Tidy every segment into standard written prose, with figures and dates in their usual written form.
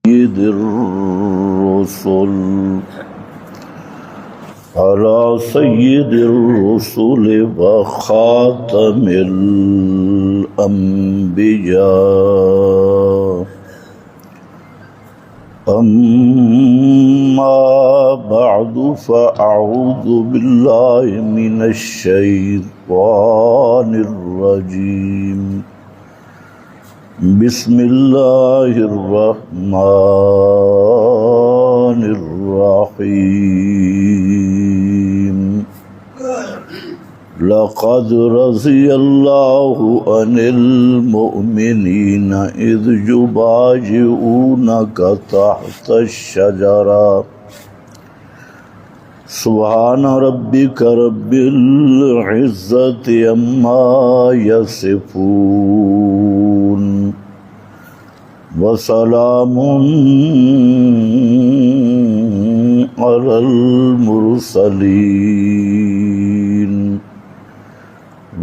سيد الرسل على سيد الرسل وخاتم الأنبياء أما بعد فأعوذ بالله من الشيطان الرجيم بسم الله الرحمن الرحيم لقد رضي الله عن المؤمنين إذ يبايعونك تحت الشجرة سبحان ربك رب العزة عما يصفون وسلام على المرسلين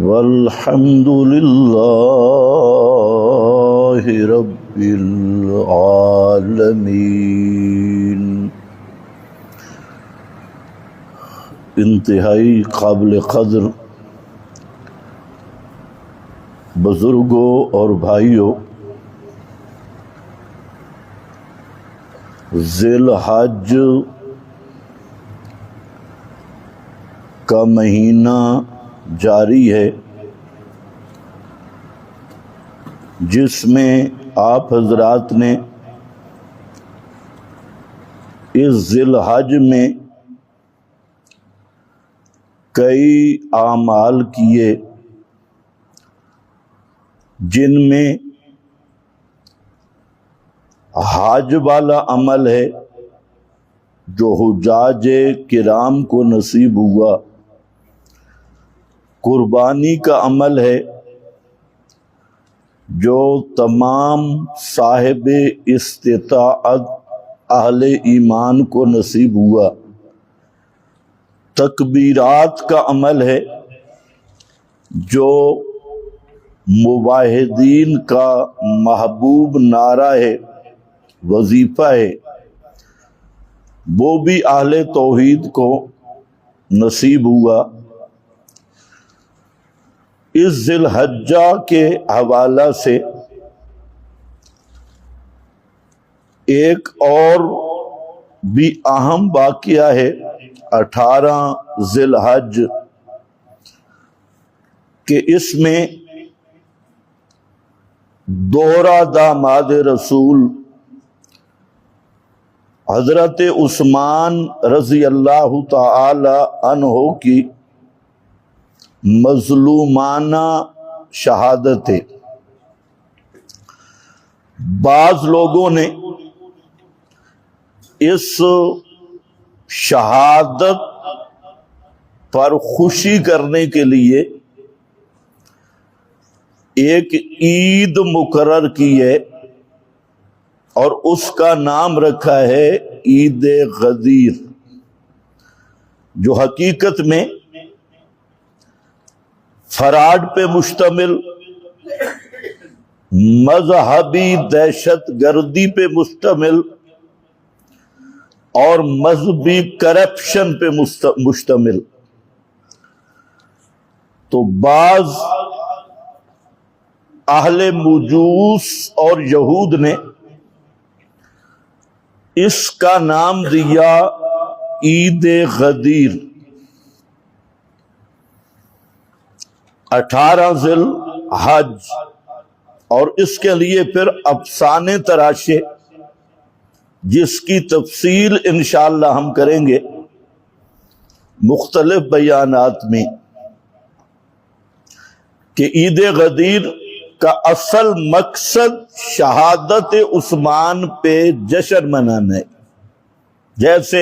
والحمد لله رب العالمين۔ انتہائی قابل قدر بزرگوں اور بھائیوں، ذی الحج کا مہینہ جاری ہے، جس میں آپ حضرات نے اس ذی الحج میں کئی اعمال کیے، جن میں حج والا عمل ہے جو حجاج کرام کو نصیب ہوا، قربانی کا عمل ہے جو تمام صاحب استطاعت اہل ایمان کو نصیب ہوا، تکبیرات کا عمل ہے جو مواحدین کا محبوب نعرہ ہے، وظیفہ ہے، وہ بھی اہل توحید کو نصیب ہوا۔ اس ذی الحجہ کے حوالہ سے ایک اور بھی اہم واقعہ ہے 18 ذی الحج کہ اس میں دوہرا داماد رسول حضرت عثمان رضی اللہ تعالی عنہ کی مظلومانہ شہادت ہے۔ بعض لوگوں نے اس شہادت پر خوشی کرنے کے لیے ایک عید مقرر کی ہے اور اس کا نام رکھا ہے عید غدیر، جو حقیقت میں فراڈ پہ مشتمل، مذہبی دہشت گردی پہ مشتمل اور مذہبی کرپشن پہ مشتمل۔ تو بعض اہل مجوس اور یہود نے اس کا نام دیا عید غدیر۔ 18 ذی الحج، اور اس کے لیے پھر افسانے تراشے، جس کی تفصیل انشاءاللہ ہم کریں گے مختلف بیانات میں، کہ عید غدیر کا اصل مقصد شہادت عثمان پہ جشن منانا ہے۔ جیسے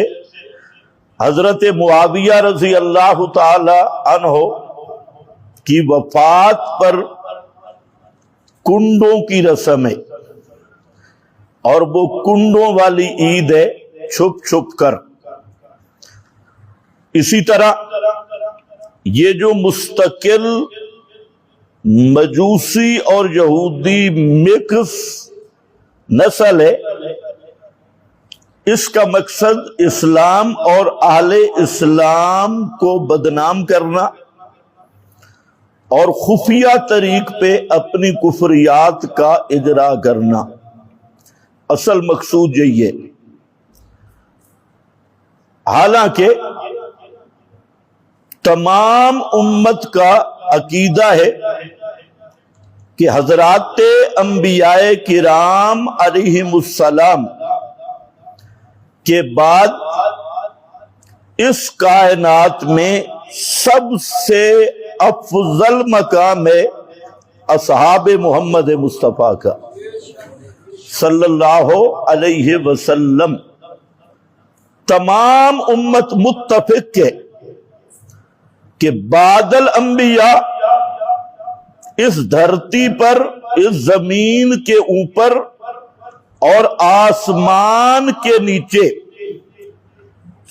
حضرت معاویہ رضی اللہ تعالی عنہ کی وفات پر کنڈوں کی رسم ہے، اور وہ کنڈوں والی عید ہے، چھپ چھپ کر۔ اسی طرح یہ جو مستقل مجوسی اور یہودی مکس نسل ہے، اس کا مقصد اسلام اور اہل اسلام کو بدنام کرنا اور خفیہ طریق پہ اپنی کفریات کا اجرا کرنا، اصل مقصود یہی ہے۔ حالانکہ تمام امت کا عقیدہ ہے کہ حضرات انبیاء کرام علیہم السلام کے بعد اس کائنات میں سب سے افضل مقام ہے اصحاب محمد مصطفیٰ کا صلی اللہ علیہ وسلم۔ تمام امت متفق ہے کہ بعد الانبیاء اس دھرتی پر، اس زمین کے اوپر اور آسمان کے نیچے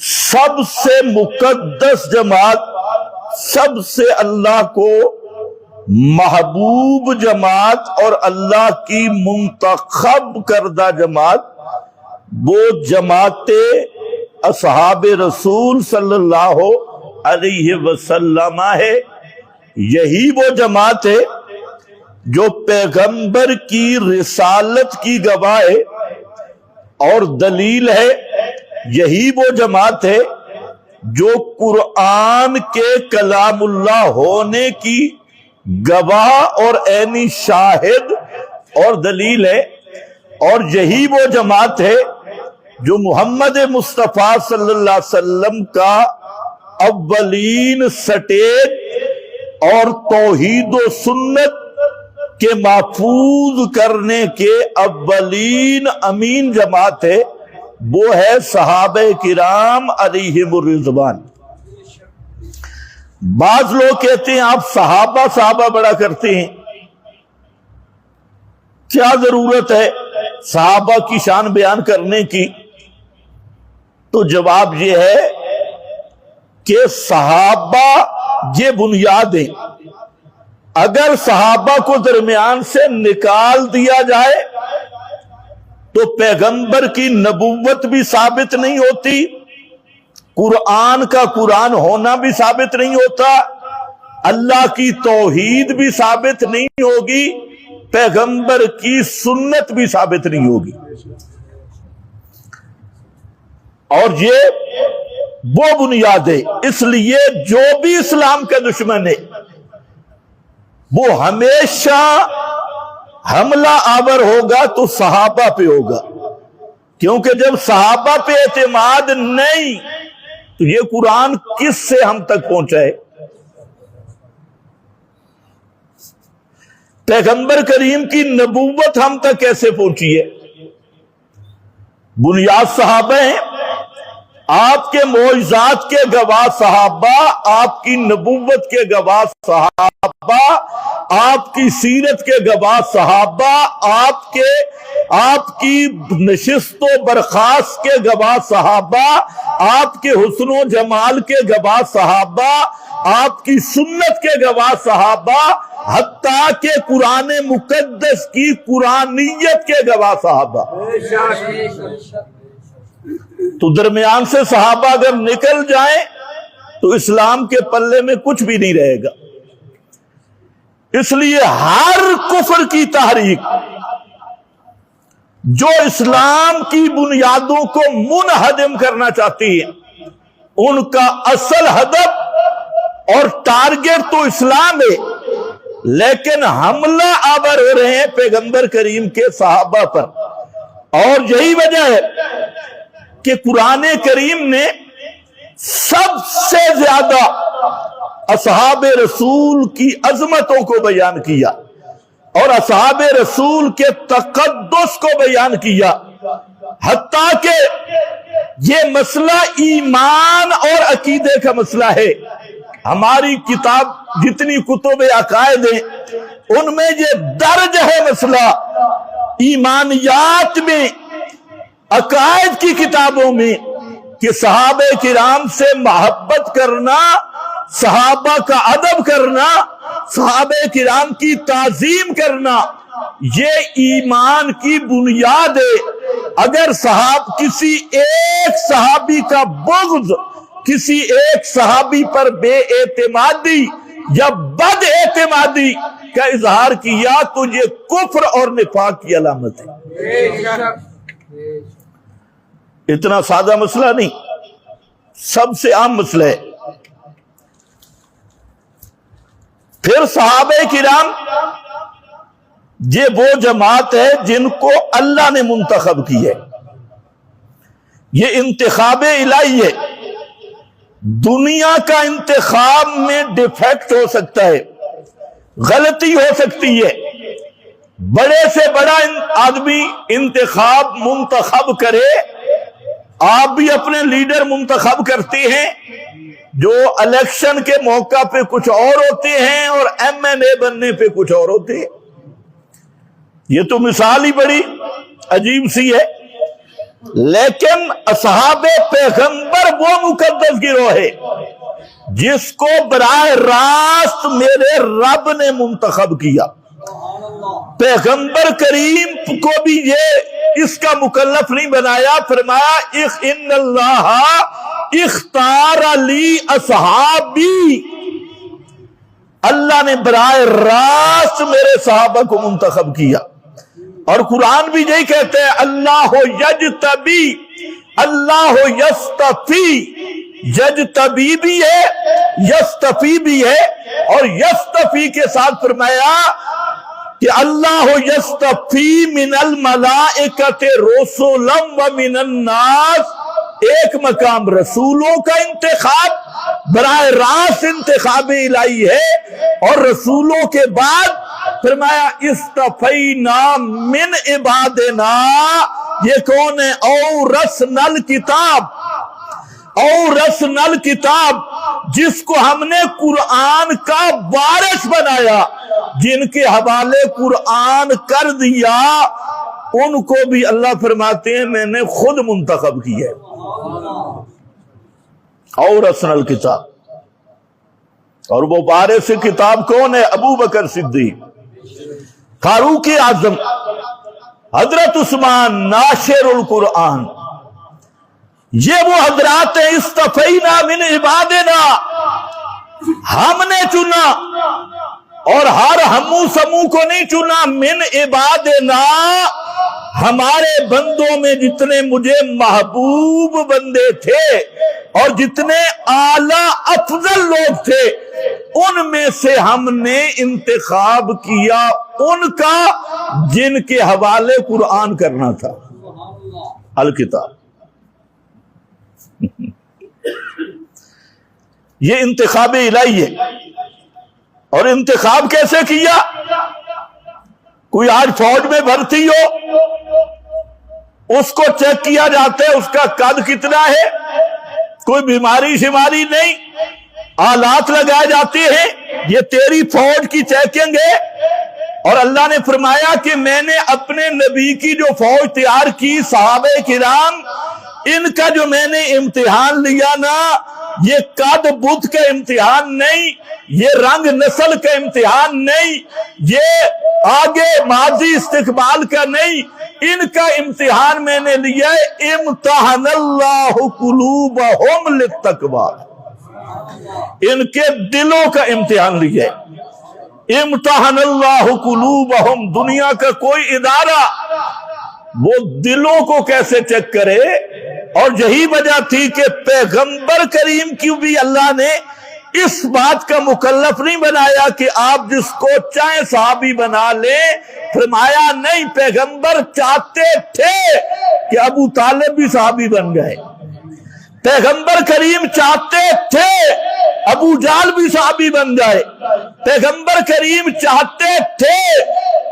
سب سے مقدس جماعت، سب سے اللہ کو محبوب جماعت اور اللہ کی منتخب کردہ جماعت وہ جماعت اصحاب رسول صلی اللہ علیہ وسلم ہے۔ یہی وہ جماعت ہے جو پیغمبر کی رسالت کی گواہ ہے اور دلیل ہے۔ یہی وہ جماعت ہے جو قرآن کے کلام اللہ ہونے کی گواہ اور عینی شاہد اور دلیل ہے، اور یہی وہ جماعت ہے جو محمد مصطفیٰ صلی اللہ علیہ وسلم کا اولین سٹیج اور توحید و سنت کے محفوظ کرنے کے اولین امین جماعت ہے، وہ ہے صحابہ کرام علیہم الرضوان۔ بعض لوگ کہتے ہیں آپ صحابہ بڑا کرتے ہیں، کیا ضرورت ہے صحابہ کی شان بیان کرنے کی؟ تو جواب یہ ہے کہ صحابہ یہ بنیاد ہیں، اگر صحابہ کو درمیان سے نکال دیا جائے تو پیغمبر کی نبوت بھی ثابت نہیں ہوتی، قرآن کا قرآن ہونا بھی ثابت نہیں ہوتا، اللہ کی توحید بھی ثابت نہیں ہوگی، پیغمبر کی سنت بھی ثابت نہیں ہوگی۔ اور یہ وہ بنیاد ہے، اس لیے جو بھی اسلام کا دشمن ہے وہ ہمیشہ حملہ آور ہوگا تو صحابہ پہ ہوگا، کیونکہ جب صحابہ پہ اعتماد نہیں تو یہ قرآن کس سے ہم تک پہنچا ہے؟ پیغمبر کریم کی نبوت ہم تک کیسے پہنچی ہے؟ بنیاد صحابہ ہیں، آپ کے معجزات کے گواہ صحابہ، آپ کی نبوت کے گواہ صحابہ، آپ کی سیرت کے گواہ صحابہ، آپ کی نشست و برخاست کے گواہ صحابہ، آپ کے حسن و جمال کے گواہ صحابہ، آپ کی سنت کے گواہ صحابہ، حتیٰ کہ قرآن مقدس کی قرآنیت کے گواہ صحابہ۔ تو درمیان سے صحابہ اگر نکل جائیں تو اسلام کے پلے میں کچھ بھی نہیں رہے گا۔ اس لیے ہر کفر کی تحریک جو اسلام کی بنیادوں کو منہدم کرنا چاہتی ہے، ان کا اصل ہدف اور ٹارگٹ تو اسلام ہے، لیکن حملہ آور ہو رہے ہیں پیغمبر کریم کے صحابہ پر۔ اور یہی وجہ ہے کہ قرآن کریم نے سب سے زیادہ اصحاب رسول کی عظمتوں کو بیان کیا اور اصحاب رسول کے تقدس کو بیان کیا، حتیٰ کہ یہ مسئلہ ایمان اور عقیدے کا مسئلہ ہے۔ ہماری کتاب جتنی کتب عقائد ہیں ان میں یہ درج ہے مسئلہ، ایمانیات میں، عقائد کی کتابوں میں، کہ صحابہ کرام سے محبت کرنا، صحابہ کا ادب کرنا، صحابہ کرام کی تعظیم کرنا، یہ ایمان کی بنیاد ہے۔ اگر کسی ایک صحابی کا بغض کسی ایک صحابی پر بے اعتمادی یا بد اعتمادی کا اظہار کیا تو یہ کفر اور نفاق کی علامت ہے۔ اتنا سادہ مسئلہ نہیں، سب سے عام مسئلہ ہے۔ پھر صحابہ کرام یہ وہ جماعت ہے جن کو اللہ نے منتخب کی ہے، یہ انتخاب الہی ہے۔ دنیا کا انتخاب میں ڈیفیکٹ ہو سکتا ہے، غلطی ہو سکتی ہے، بڑے سے بڑا آدمی انتخاب منتخب کرے، آپ بھی اپنے لیڈر منتخب کرتے ہیں جو الیکشن کے موقع پہ کچھ اور ہوتے ہیں اور ایم این اے بننے پہ کچھ اور ہوتے ہیں۔ یہ تو مثال ہی بڑی عجیب سی ہے، لیکن اصحاب پیغمبر وہ مقدس گروہ ہے جس کو براہ راست میرے رب نے منتخب کیا۔ پیغمبر کریم کو بھی یہ اس کا مکلف نہیں بنایا، فرمایا ان اللہ اختار لی اصحابی، اللہ نے براہ راست میرے صحابہ کو منتخب کیا۔ اور قرآن بھی یہی کہتے ہیں اللہ یجتبی، اللہ یستفی، یجتبی بھی ہے یستفی بھی ہے، اور یستفی کے ساتھ فرمایا کہ اللہ یستفی من الملائکۃ رسلا ومن الناس، ایک مقام رسولوں کا انتخاب براہ راست انتخاب الہی ہے، اور رسولوں کے بعد فرمایا استفینا من عبادنا، یہ کون ہے؟ اورثنا الکتاب، اورثنا الکتاب، جس کو ہم نے قرآن کا وارث بنایا، جن کے حوالے قرآن کر دیا ان کو بھی اللہ فرماتے ہیں میں نے خود منتخب کیا ہے۔ اورثنا الکتاب، اور وہ وارث کتاب کون ہے؟ ابو بکر صدیق، فاروق اعظم، حضرت عثمان ناشر القرآن، یہ وہ حضرات ہیں استفینا من عبادنا، ہم نے چنا، اور ہر ہمو سمو کو نہیں چنا، من عبادنا، ہمارے بندوں میں جتنے مجھے محبوب بندے تھے اور جتنے اعلی افضل لوگ تھے ان میں سے ہم نے انتخاب کیا ان کا جن کے حوالے قرآن کرنا تھا، الکتاب۔ یہ انتخاب الہی ہے۔ اور انتخاب کیسے کیا؟ کوئی آج فوج میں بھرتی ہو، اس کو چیک کیا جاتا ہے اس کا قد کتنا ہے، کوئی بیماری شماری نہیں، آلات لگائے جاتے ہیں، یہ تیری فوج کی چیکنگ ہے۔ اور اللہ نے فرمایا کہ میں نے اپنے نبی کی جو فوج تیار کی، صحابہ کرام، ان کا جو میں نے امتحان لیا نا، یہ قد بت کا امتحان نہیں، یہ رنگ نسل کا امتحان نہیں، یہ آگے ماضی استقبال کا نہیں، ان کا امتحان میں نے لیا ہے۔ امتحن اللہ قلوبہم للتقوی، ان کے دلوں کا امتحان لیا ہے۔ امتحن اللہ قلوبہم، دنیا کا کوئی ادارہ وہ دلوں کو کیسے چیک کرے؟ اور یہی وجہ تھی کہ پیغمبر کریم کی بھی اللہ نے اس بات کا مکلف نہیں بنایا کہ آپ جس کو چاہیں صحابی بنا لیں، فرمایا نہیں، پیغمبر چاہتے تھے کہ ابو طالب بھی صحابی بن گئے، پیغمبر کریم چاہتے تھے ابو جہل بھی صحابی بن جائے، پیغمبر کریم چاہتے تھے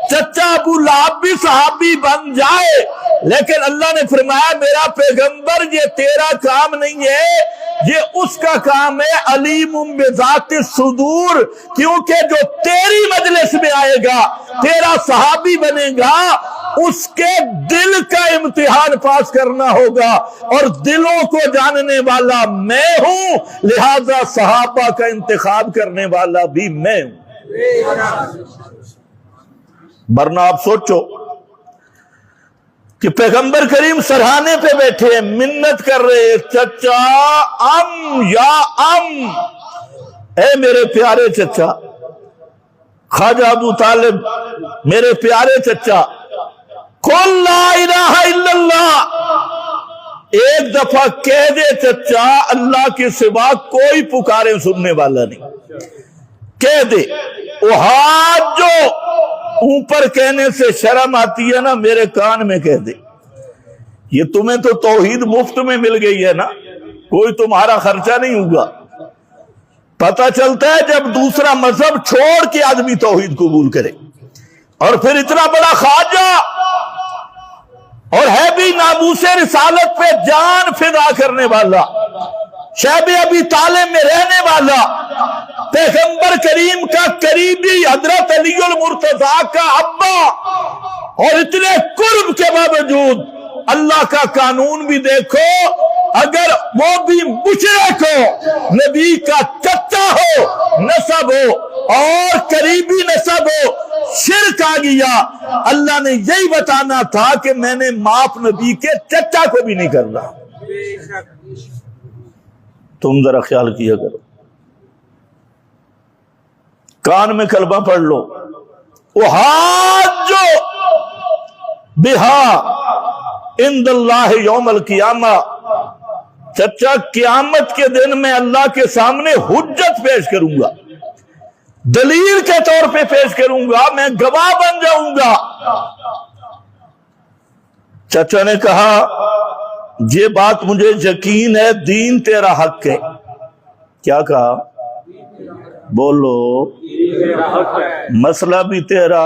چچا ابو لہب بھی صحابی بن جائے، لیکن اللہ نے فرمایا میرا پیغمبر یہ تیرا کام نہیں ہے، یہ اس کا کام ہے، علیم بذات الصدور، کیونکہ جو تیری مجلس میں آئے گا، تیرا صحابی بنے گا، اس کے دل کا امتحان پاس کرنا ہوگا، اور دلوں کو جاننے والا میں ہوں، لہذا صحابہ کا انتخاب کرنے والا بھی میں ہوں۔ ورنہ آپ سوچو کہ پیغمبر کریم سرہانے پہ بیٹھے ہیں، منت کر رہے، چچا ام یا ام، اے میرے پیارے چچا، خواجہ ابو طالب میرے پیارے چچا، قل لا الہ الا اللہ، ایک دفعہ کہہ دے چچا، اللہ کے سوا کوئی پکارے سننے والا نہیں، کہہ دے۔ وہ ہاتھ جو اوپر کہنے سے شرم آتی ہے نا، میرے کان میں کہہ دے۔ یہ تمہیں تو توحید مفت میں مل گئی ہے نا، کوئی تمہارا خرچہ نہیں ہوگا۔ پتہ چلتا ہے جب دوسرا مذہب چھوڑ کے آدمی توحید قبول کرے، اور پھر اتنا بڑا خواجہ، اور ہے بھی ناموس رسالت پہ جان فدا کرنے والا، شیب ابی طالب میں رہنے والا، پیغمبر کریم کا قریبی، حضرت علی المرتضیٰ کا ابا، اور اتنے قرب کے باوجود اللہ کا قانون بھی دیکھو، اگر وہ بھی مشرک ہو، نبی کا چچا ہو، نسب ہو اور قریبی نسب ہو، شرک آ گیا، اللہ نے یہی بتانا تھا کہ میں نے معاف نبی کے چچا کو بھی نہیں کرنا۔ تم ذرا خیال کیا کرو، کان میں کلمہ پڑھ لو، وہ ہاتھ جو بہا عند اللہ یوم القیامہ، چچا قیامت کے دن میں اللہ کے سامنے حجت پیش کروں گا، دلیل کے طور پہ پیش کروں گا، میں گواہ بن جاؤں گا۔ چچا نے کہا یہ بات مجھے یقین ہے، دین تیرا حق ہے۔ کیا کہا؟ بولو، مسئلہ بھی تیرا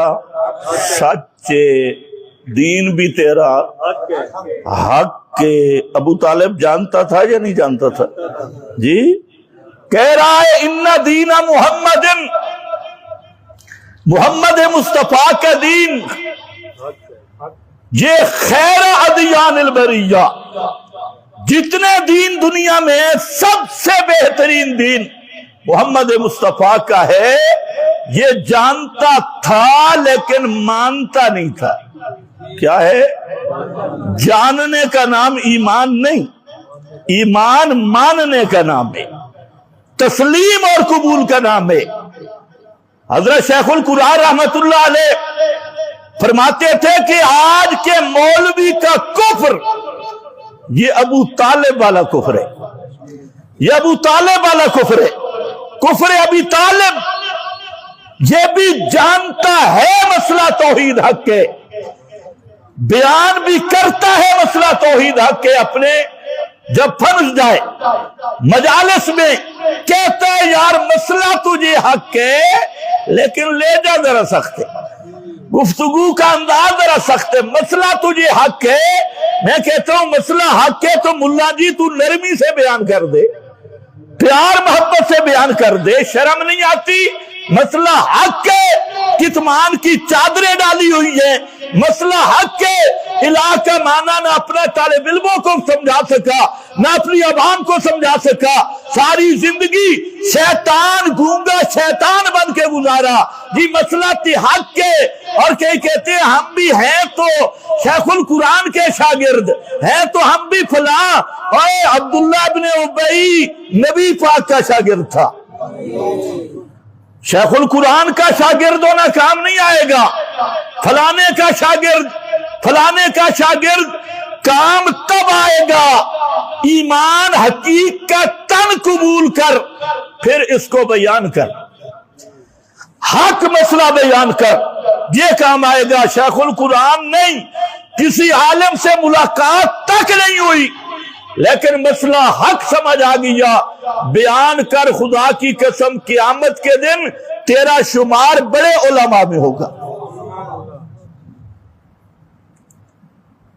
سچ ہے، دین بھی تیرا حق کے۔ ابو طالب جانتا تھا یا نہیں جانتا تھا؟ جی کہہ رہا ہے ان دین محمد، محمد مصطفیٰ کا دین یہ خیر ادیان البریہ، جتنے دین دنیا میں سب سے بہترین دین محمد مصطفیٰ کا ہے۔ یہ جانتا تھا لیکن مانتا نہیں تھا۔ کیا ہے؟ جاننے کا نام ایمان نہیں، ایمان ماننے کا نام ہے، تسلیم اور قبول کا نام ہے۔ حضرت شیخ القرآن رحمت اللہ علیہ فرماتے تھے کہ آج کے مولوی کا کفر یہ ابو طالب والا کفر ہے، یہ ابو طالب والا کفر ہے، کفر ابی طالب۔ یہ بھی جانتا ہے مسئلہ توحید حق ہے، بیان بھی کرتا ہے مسئلہ توحید حق کے، اپنے جب پھنس جائے مجالس میں کہتا ہے یار مسئلہ تجھے حق ہے لیکن لے جا ذرا سخت ہے، گفتگو کا انداز ذرا سخت ہے، مسئلہ تجھے حق ہے۔ میں کہتا ہوں مسئلہ حق ہے تو ملا جی تو نرمی سے بیان کر دے، پیار محبت سے بیان کر دے، شرم نہیں آتی؟ مسئلہ حق ہے، کتمان کی چادریں ڈالی ہوئی ہیں، مسئلہ حق کے الہ کا معنی نہ اپنے طالب علموں کو سمجھا سکا، نہ اپنی عوام کو سمجھا سکا، ساری زندگی شیطان گونگا شیطان بن کے گزارا جی، مسئلہ تھی حق کے، اور کہتے ہیں ہم بھی ہیں تو شیخ القرآن کے شاگرد ہیں، تو ہم بھی فلاں، اور عبداللہ ابن ابی نبی پاک کا شاگرد تھا۔ شیخ القرآن کا شاگرد ہونا کام نہیں آئے گا، فلانے کا شاگرد، فلانے کا شاگرد کام تب آئے گا ایمان حقیقتاً قبول کر، پھر اس کو بیان کر، حق مسئلہ بیان کر، یہ کام آئے گا۔ شیخ القرآن نہیں، کسی عالم سے ملاقات تک نہیں ہوئی لیکن مسئلہ حق سمجھ آ گیا، بیان کر، خدا کی قسم قیامت کے دن تیرا شمار بڑے علماء میں ہوگا۔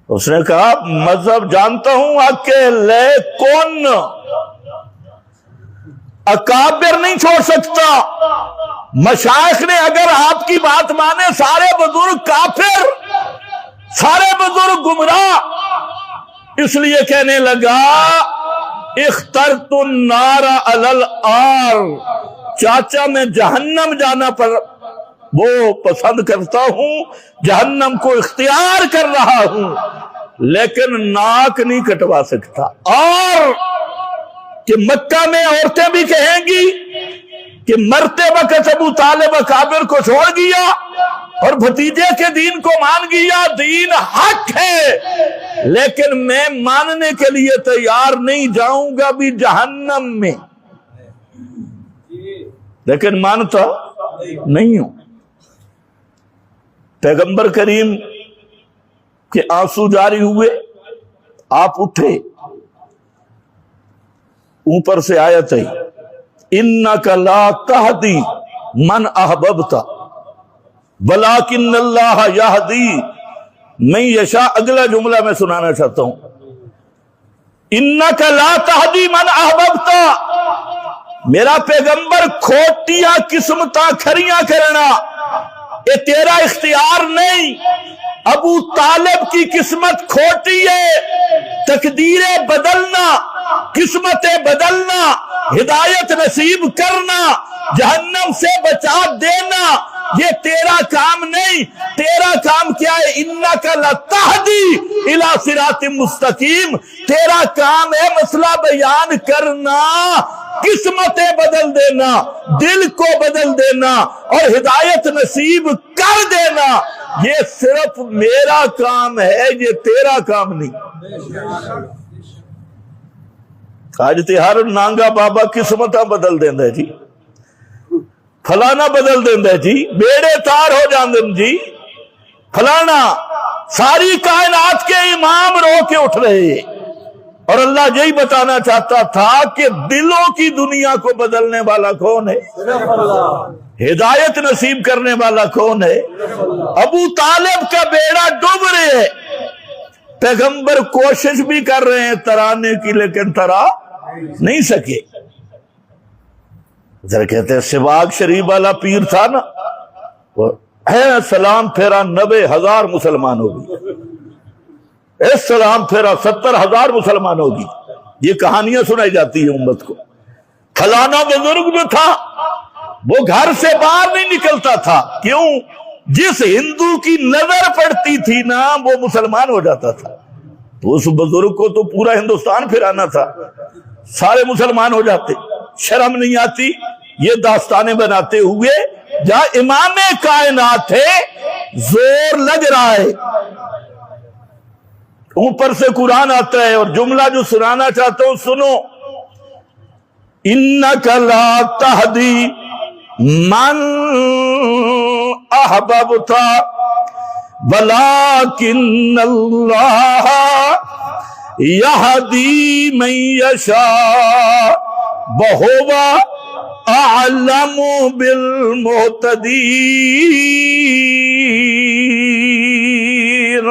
اس نے کہا مذہب جانتا ہوں اکیلے کون، اکابر نہیں چھوڑ سکتا، مشائخ نے اگر آپ کی بات مانے سارے بزرگ کافر، سارے بزرگ گمراہ، اس لیے کہنے لگا اخترت النار علی الآر، چاچا میں جہنم جانا پر وہ پسند کرتا ہوں، جہنم کو اختیار کر رہا ہوں۔ لیکن ناک نہیں کٹوا سکتا، اور کہ مکہ میں عورتیں بھی کہیں گی کہ مرتے وقت ابو طالب اکابر کو چھوڑ گیا اور بھتیجے کے دین کو مان گیا، دین حق ہے، لیکن میں ماننے کے لیے تیار نہیں، جاؤں گا بھی جہنم میں، لیکن مانتا نہیں ہوں۔ پیغمبر کریم کے آنسو جاری ہوئے، آپ اٹھے، اوپر سے آیت ہے انک لا تہدی من احببت ولکن اللہ یہدی من یشاء۔ اگلا جملہ میں سنانا چاہتا ہوں، انک لا تہدی من احببت، میرا پیغمبر کھوٹیاں قسمتاں کھریاں کرنا یہ تیرا اختیار نہیں۔ ابو طالب کی قسمت کھوٹی ہے، تقدیریں بدلنا، قسمتیں بدلنا، ہدایت نصیب کرنا، جہنم سے بچا دینا، یہ تیرا کام نہیں۔ تیرا کام کیا ہے؟ انک لتہدی الی صراط مستقیم، تیرا کام ہے مسئلہ بیان کرنا، قسمتیں بدل دینا، دل کو بدل دینا اور ہدایت نصیب کر دینا، یہ صرف میرا کام ہے، یہ تیرا کام نہیں۔ آج تہار نانگا بابا قسمتاں بدل دیندے جی، فلانا بدل دیندے جی، بیڑے تار ہو جاندے جی، فلانا، ساری کائنات کے امام رو کے اٹھ رہے، اور اللہ یہی بتانا چاہتا تھا کہ دلوں کی دنیا کو بدلنے والا کون ہے؟ ہدایت نصیب کرنے والا کون ہے؟ ابو طالب کا بیڑا ڈوب رہے ہے، پیغمبر کوشش بھی کر رہے ہیں ترانے کی، لیکن ترا نہیں سکے۔ ذرا کہتے ہیں سواگ شریف والا پیر تھا نا، سلام پھیرا 90,000 مسلمان ہوگی، اس سلام پھیرا 70,000 مسلمان ہوگی، یہ کہانیاں سنائی جاتی ہیں امت کو۔ فلانا بزرگ جو تھا وہ گھر سے باہر نہیں نکلتا تھا، کیوں؟ جس ہندو کی نظر پڑتی تھی نا وہ مسلمان ہو جاتا تھا، تو اس بزرگ کو تو پورا ہندوستان پھرانا تھا، سارے مسلمان ہو جاتے۔ شرم نہیں آتی یہ داستانیں بناتے ہوئے، جہاں امام کائنات ہے، زور لگ رہا ہے، اوپر سے قرآن آتا ہے، اور جملہ جو سنانا چاہتا ہوں سنو، انک لا تہدی من احببت ولکن اللہ یہدی من یشاء وہو اعلم بالمہتدین۔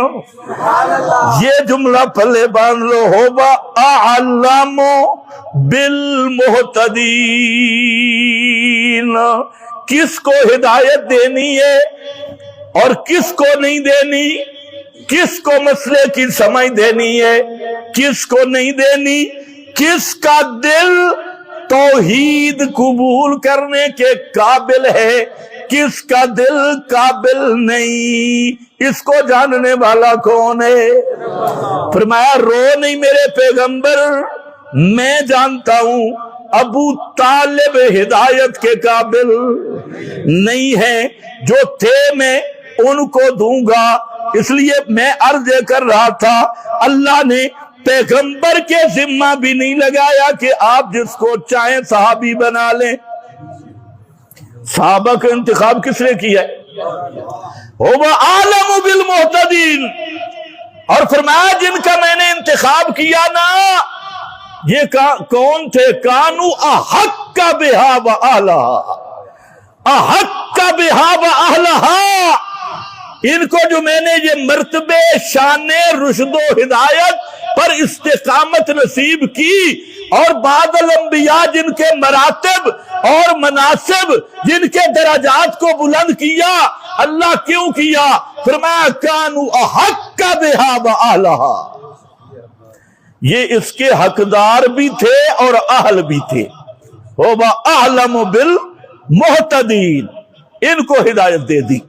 یہ جملہ پلے باندھ لو، ہوگا اعلم بالمہتدین، کس کو ہدایت دینی ہے اور کس کو نہیں دینی، کس کو مسئلے کی سمجھ دینی ہے، کس کو نہیں دینی، کس کا دل توحید قبول کرنے کے قابل ہے، کس کا دل قابل نہیں، اس کو جاننے والا کون ہے؟ فرمایا رو نہیں میرے پیغمبر، میں جانتا ہوں ابو طالب ہدایت کے قابل نہیں ہے، جو تھے میں ان کو دوں گا۔ اس لیے میں عرض کر رہا تھا، اللہ نے پیغمبر کے ذمہ بھی نہیں لگایا کہ آپ جس کو چاہیں صحابی بنا لیں۔ صحابہ کا انتخاب کس نے کیا ہے؟ هو عالم بالمہتدین، اور فرمایا جن کا میں نے انتخاب کیا نا، یہ کون تھے؟ کانو احق بہا واہلہا، احق بہا واہلہا، ان کو جو میں نے یہ مرتبے شان رشد و ہدایت پر استقامت نصیب کی، اور بعد الانبیاء جن کے مراتب اور مناسب، جن کے درجات کو بلند کیا، اللہ کیوں کیا؟ فرمایا کانو احق بہا واہلہا، یہ اس کے حقدار بھی تھے اور اہل بھی تھے۔ ہوبا اعلم بالمہتدین، ان کو ہدایت دے دی۔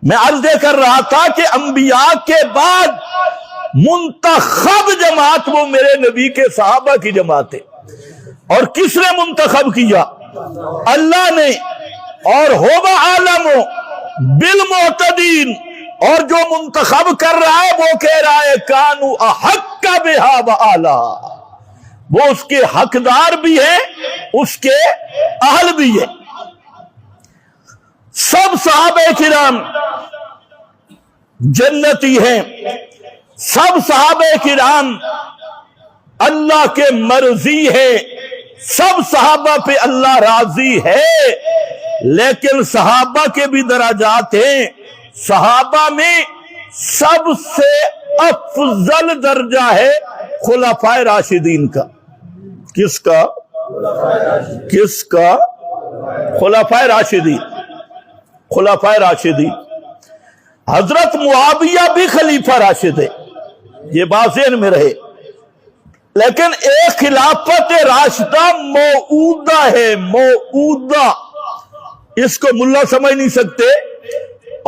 میں عرض کر رہا تھا کہ انبیاء کے بعد منتخب جماعت وہ میرے نبی کے صحابہ کی جماعت ہے. اور کس نے منتخب کیا؟ اللہ نے. اور ہوگا عالم بالمعتدین، اور جو منتخب کر رہا ہے وہ کہہ رہا ہے کانو احق بہا وآلہ، وہ اس کے حقدار بھی ہے، اس کے اہل بھی ہے. سب صحابہ کرام جنتی ہیں، سب صحابہ کرام اللہ کے مرضی ہے، سب صحابہ پہ اللہ راضی ہے. لیکن صحابہ کے بھی درجات ہیں. صحابہ میں سب سے افضل درجہ ہے خلفائے راشدین کا. کس کا؟ کس کا؟ خلفائے راشدین. خلفائے راشدین. حضرت معاویہ بھی خلیفہ راشد ہے، یہ بات ذہن میں رہے. لیکن ایک خلافت راشدہ موعودہ ہے، موعودہ. اس کو ملا سمجھ نہیں سکتے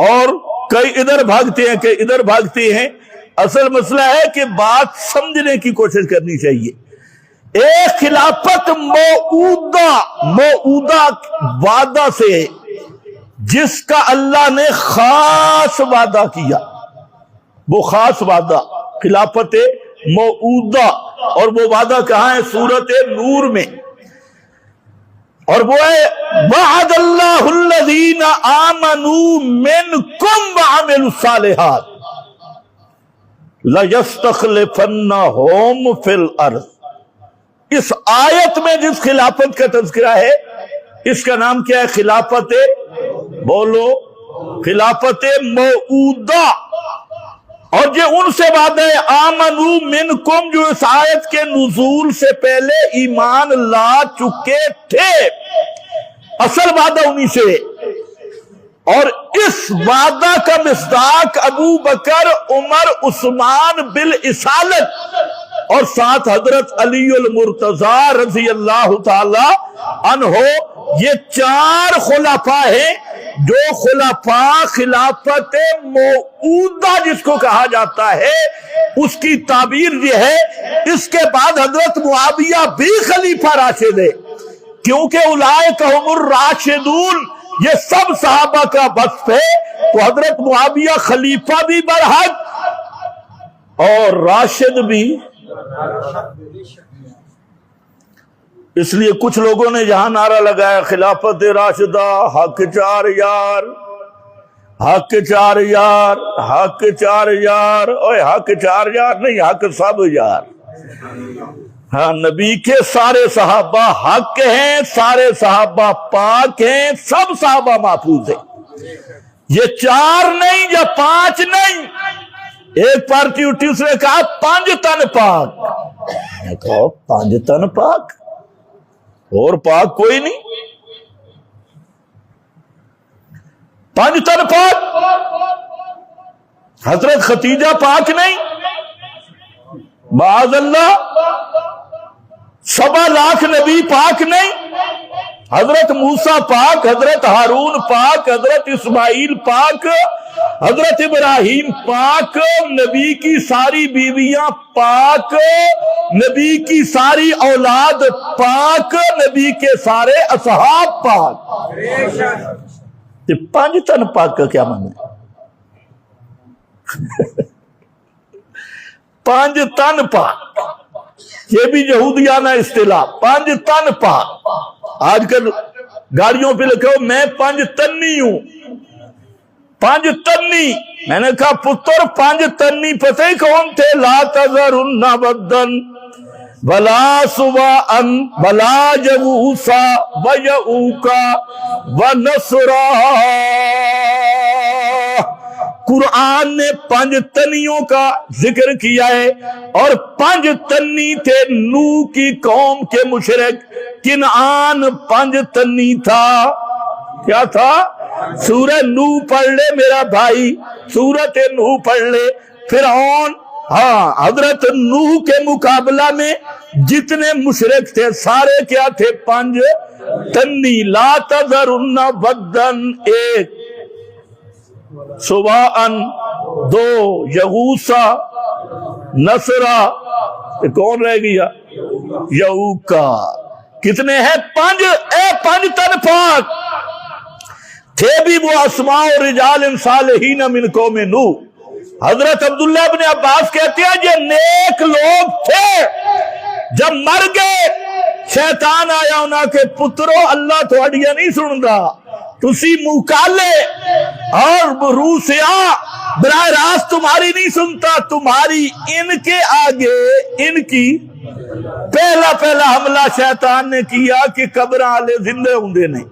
اور کئی ادھر بھاگتے ہیں کہ ادھر بھاگتے ہیں. اصل مسئلہ ہے کہ بات سمجھنے کی کوشش کرنی چاہیے. ایک خلافت موعودہ، موعودہ وعدہ سے جس کا اللہ نے خاص وعدہ کیا، وہ خاص وعدہ خلافت موعودہ. اور وہ وعدہ کہاں ہے؟ سورۃ نور میں. اور وہ ہے وعد اللہ الذین آمنوا منکم وعملوا الصالحات لَيَسْتَخْلِفَنَّهُمْ فِي الْأَرْضِ. اس آیت میں جس خلافت کا تذکرہ ہے اس کا نام کیا ہے؟ خلافت، بولو، خلافت موعودہ. اور یہ ان سے وعدہ ہے آمنو منکم، جو اس آیت کے نزول سے پہلے ایمان لا چکے تھے. اصل وعدہ انہی سے. اور اس وعدہ کا مصداق ابو بکر، عمر، عثمان بالاسالت اور ساتھ حضرت علی المرتضیٰ رضی اللہ تعالی عنہ. یہ چار خلفاء ہیں جو خلفاء خلافت موعودہ جس کو کہا جاتا ہے اس کی تعبیر یہ ہے. اس کے بعد حضرت معاویہ بھی خلیفہ راشد ہے، کیونکہ اولئک هم الراشدون، یہ سب صحابہ کا وصف ہے. تو حضرت معاویہ خلیفہ بھی برحق اور راشد بھی. اس لیے کچھ لوگوں نے یہاں نعرہ لگایا خلافت راشدہ حق چار یار، حق چار یار، حق چار یار. اوے حق چار یار نہیں، حق سب یار. ہاں، نبی کے سارے صحابہ حق ہیں، سارے صحابہ پاک ہیں، سب صحابہ محفوظ ہیں. یہ چار نہیں یا پانچ نہیں. ایک پارٹی اٹھی، اس نے کہا 5 تن پاک. میں کہا 5 تن پاک اور پاک کوئی نہیں. 5 تن پاک. حضرت ختیجہ پاک نہیں، معاذ اللہ. 7 لاکھ نبی پاک نہیں. حضرت موسیٰ پاک، حضرت ہارون پاک، حضرت اسماعیل پاک، حضرت ابراہیم پاک، نبی کی ساری بیویاں پاک، نبی کی ساری اولاد پاک، نبی کے سارے اصحاب پاک. 5 تن پاک کا کیا معنی ہے؟ 5 تن پاک، یہ بھی یہودیانہ اصطلاح. 5 تن پاک. آج کل گاڑیوں پہ لکھو میں 5 تنی ہوں. 5 تنی. میں نے کہا پتر 5 تنی پتہ ہی کون تھے؟ لا تذرن ودن ولا سواء ولا یغوثا ویعوقا ونسرا. قرآن نے 5 تنیوں کا ذکر کیا ہے، اور 5 تنی تھے نوح کی قوم کے مشرک. کنعان 5 تنی تھا. کیا تھا؟ سورہ نوح پڑھ لے میرا بھائی، سورۃ نوح پڑھ لے. فرعون، ہاں، حضرت نوح کے مقابلہ میں جتنے مشرک تھے سارے کیا تھے؟ 5 تنی. لا تذرن ودن 1، سواء 2، یغوثا نصرہ، کون رہ گیا؟ یعوقا۔ کتنے ہیں؟ 5۔ اے 5 تن پاک تھے بھی وہ اسماء و رجال صالحین من قوم نوح۔ حضرت عبداللہ ابن عباس کہتے ہیں یہ نیک لوگ تھے، جب مر گئے شیطان آیا انہاں کے پترو اللہ تھوڑیاں نہیں سندا، تسی مکالے اور روح سے براہ راست تمہاری نہیں سنتا، تمہاری ان کے آگے ان کی پہلا حملہ شیطان نے کیا کہ قبر والے زندے ہوندے نہیں،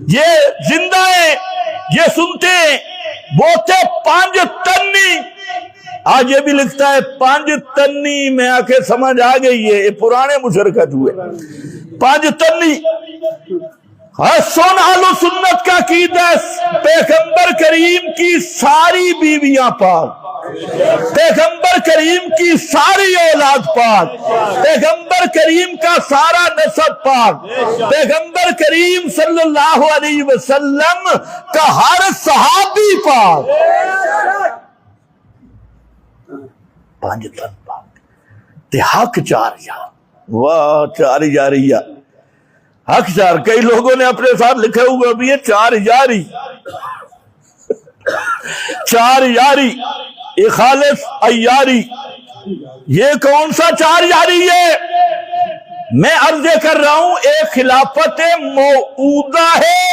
یہ زندہ ہیں، یہ سنتے ہیں۔ وہ تھے 5 تنی، آج یہ بھی لکھتا ہے 5 تنی، میں آ کے سمجھ آ گئی ہے یہ پرانے مشرکت ہوئے 5 تنی۔ سن اہل سنت کا عقیدہ، پیغمبر کریم کی ساری بیویاں پاک، پیغمبر کریم کی ساری اولاد پاک، پیغمبر کریم کا سارا نسب پاک، پیغمبر کریم صلی اللہ علیہ وسلم کا ہر صحابی پاک، 5 تن پاک۔ حق 4 یار، واہ 4 جاریہ، حق 4۔ کئی لوگوں نے اپنے ساتھ لکھے ہوئے بھی ہے 4 جاری، 4 یاری، خالص ایاری۔ یہ کون سا 4 یاری ہے؟ میں عرض کر رہا ہوں ایک خلافت موعودہ ہے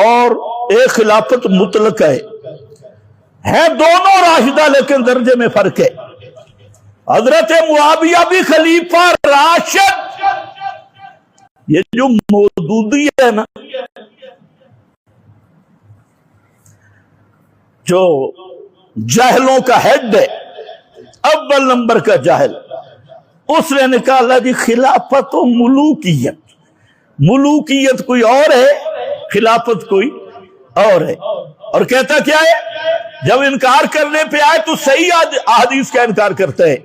اور ایک خلافت مطلق ہے دونوں راشدہ، لیکن درجے میں فرق ہے۔ حضرت معاویہ بھی خلیفہ راشد، یہ جو مودودی ہے نا، جو جاہلوں کا ہیڈ ہے، اول نمبر کا جاہل، اس نے نکالا جی خلافت و ملوکیت، ملوکیت کوئی اور ہے، خلافت کوئی اور ہے، اور کہتا کیا ہے؟ جب انکار کرنے پہ آئے تو صحیح احادیث کا انکار کرتا ہے،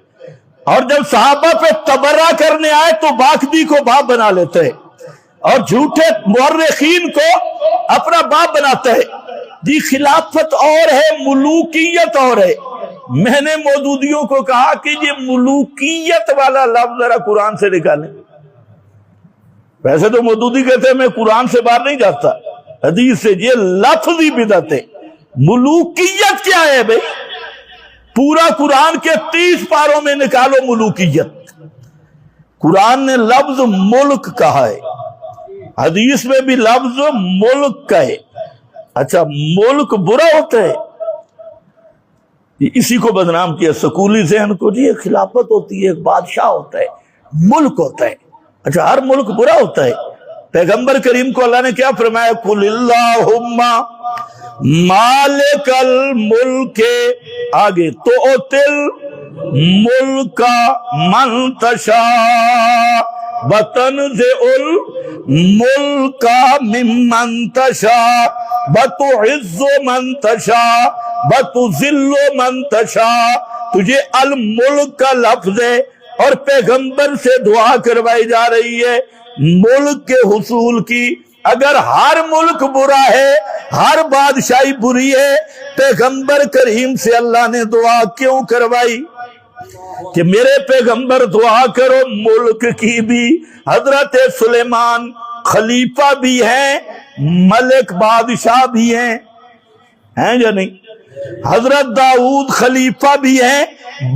اور جب صحابہ پہ تبرہ کرنے آئے تو باقی کو باپ بنا لیتے ہیں، اور جھوٹے مورخین کو اپنا باپ بناتا ہے۔ جی خلافت اور ہے، ملوکیت اور ہے۔ میں نے مودودیوں کو کہا کہ یہ ملوکیت والا لفظ ذرا قرآن سے نکالیں۔ ویسے تو مودودی کہتے ہیں میں قرآن سے باہر نہیں جاتا، حدیث سے، یہ لفظی بدعت ہے۔ ملوکیت کیا ہے بھئی؟ پورا قرآن کے 30 پاروں میں نکالو ملوکیت۔ قرآن نے لفظ ملک کہا ہے، حدیث میں بھی لفظ ملک کا ہے۔ اچھا ملک برا ہوتا ہے؟ اسی کو بدنام کیا سکولی ذہن کو، جی ایک خلافت ہوتی ہے، ایک بادشاہ ہوتا ہے، ملک ہوتا ہے۔ اچھا ہر ملک برا ہوتا ہے؟ پیغمبر کریم کو اللہ نے کیا فرمایا؟ قل اللہم مالک الملک، آگے تؤتل ملک من تشاء وتنزع الملک ممن تشاء وتعز من تشاء وتذل من تشاء۔ تجھے الملک کا لفظ ہے اور پیغمبر سے دعا کروائی جا رہی ہے ملک کے حصول کی۔ اگر ہر ملک برا ہے، ہر بادشاہی بری ہے، پیغمبر کریم سے اللہ نے دعا کیوں کروائی کہ میرے پیغمبر دعا کرو ملک کی بھی؟ حضرت سلیمان خلیفہ بھی ہیں، ملک بادشاہ بھی ہیں یا نہیں؟ حضرت داؤد خلیفہ بھی ہیں،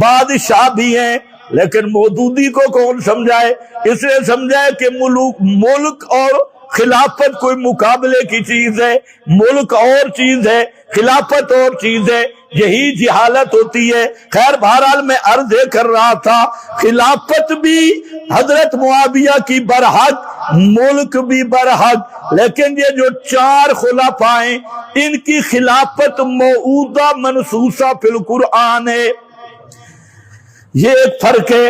بادشاہ بھی ہیں، لیکن مودودی کو کون سمجھائے؟ اس نے سمجھائے کہ ملک اور خلافت کوئی مقابلے کی چیز ہے، ملک اور چیز ہے، خلافت اور چیز ہے، یہی جہالت ہوتی ہے۔ خیر بہرحال میں عرض کر رہا تھا خلافت بھی حضرت معاویہ کی برحق، ملک بھی برحق، لیکن یہ جو 4 خلفاء ہیں ان کی خلافت موعودہ منصوصہ فی القرآن ہے، یہ ایک فرق ہے۔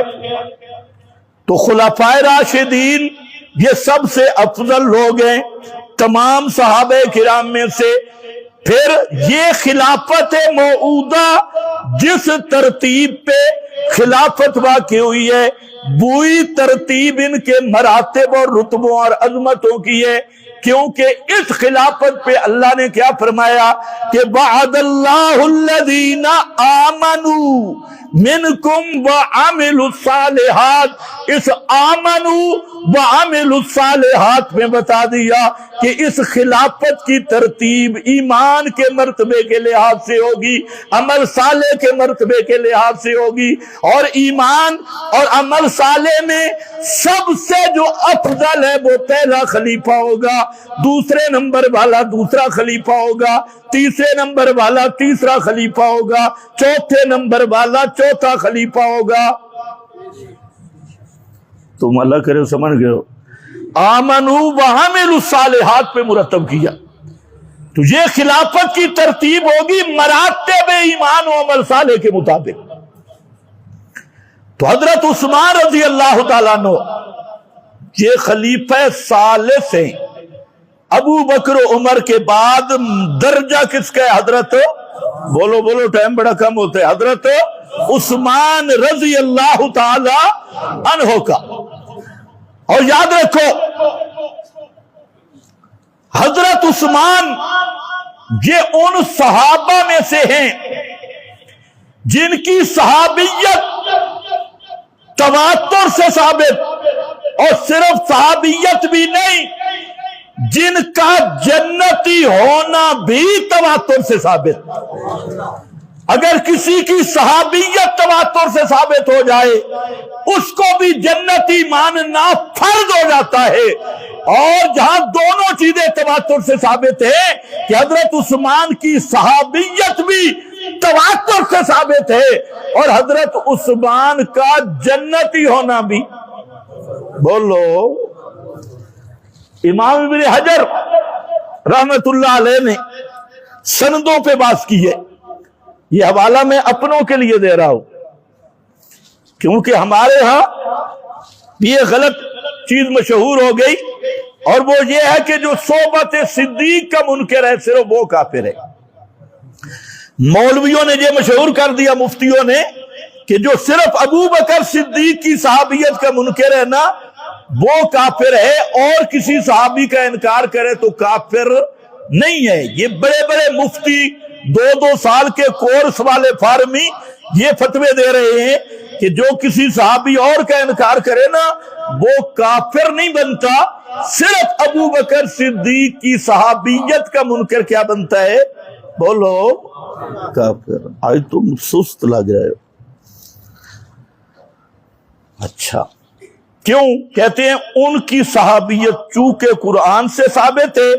تو خلفائے راشدین یہ سب سے افضل لوگ ہیں تمام صحابہ کرام میں سے۔ پھر یہ خلافت موعودہ جس ترتیب پہ خلافت واقع ہوئی ہے، وہی ترتیب ان کے مراتب اور رتبوں اور عظمتوں کی ہے کیونکہ اس خلافت پہ اللہ نے کیا فرمایا کہ وعد اللہ الذین آمنوا منکم وعملوا الصالحات، اس آمنوا وعملوا الصالحات میں بتا دیا کہ اس خلافت کی ترتیب ایمان کے مرتبے کے لحاظ سے ہوگی، عمل صالح کے مرتبے کے لحاظ سے ہوگی، اور ایمان اور عمل صالح میں سب سے جو افضل ہے وہ پہلا خلیفہ ہوگا، دوسرے نمبر والا دوسرا خلیفہ ہوگا، تیسرے نمبر والا تیسرا خلیفہ ہوگا، چوتھے نمبر والا چوتھا خلیفہ ہوگا۔ تم اللہ کرے سمجھ گئے ہو، آمنوا وعملوا الصالحات پہ مرتب کیا، تو یہ خلافت کی ترتیب ہوگی مراتب ایمان و عمل صالح کے مطابق۔ تو حضرت عثمان رضی اللہ تعالیٰ عنہ یہ خلیفہ ثالث ہیں، ابو بکر و عمر کے بعد درجہ کس کا ہے؟ حضرت بولو بولو ٹائم بڑا کم ہوتا ہے، حضرت عثمان رضی اللہ تعالی عنہ کا۔ اور یاد رکھو حضرت عثمان یہ ان صحابہ میں سے ہیں جن کی صحابیت تواتر سے ثابت، اور صرف صحابیت بھی نہیں، جن کا جنتی ہونا بھی تواتر سے ثابت۔ اگر کسی کی صحابیت تواتر سے ثابت ہو جائے اس کو بھی جنتی ماننا فرض ہو جاتا ہے، اور جہاں دونوں چیزیں تواتر سے ثابت ہے کہ حضرت عثمان کی صحابیت بھی تواتر سے ثابت ہے اور حضرت عثمان کا جنتی ہونا بھی۔ بولو، امام ابن حجر رحمت اللہ علیہ نے سندوں پہ بات کی ہے، یہ حوالہ میں اپنوں کے لیے دے رہا ہوں کیونکہ ہمارے ہاں یہ غلط چیز مشہور ہو گئی، اور وہ یہ ہے کہ جو صحبت صدیق کا منکر ہے صرف وہ کافر ہے۔ مولویوں نے یہ مشہور کر دیا، مفتیوں نے، کہ جو صرف ابو بکر صدیق کی صحابیت کا منکر ہے نا وہ کافر ہے، اور کسی صحابی کا انکار کرے تو کافر نہیں ہے۔ یہ بڑے بڑے مفتی 2 سال کے کورس والے فارمی یہ فتوے دے رہے ہیں کہ جو کسی صحابی اور کا انکار کرے نا وہ کافر نہیں بنتا، صرف ابو بکر صدیق کی صحابیت کا منکر کیا بنتا ہے؟ بولو، کافر۔ آج تم سست لگ رہے ہو۔ اچھا، کیوں؟ کہتے ہیں ان کی صحابیت چونکہ قرآن سے ثابت ہے،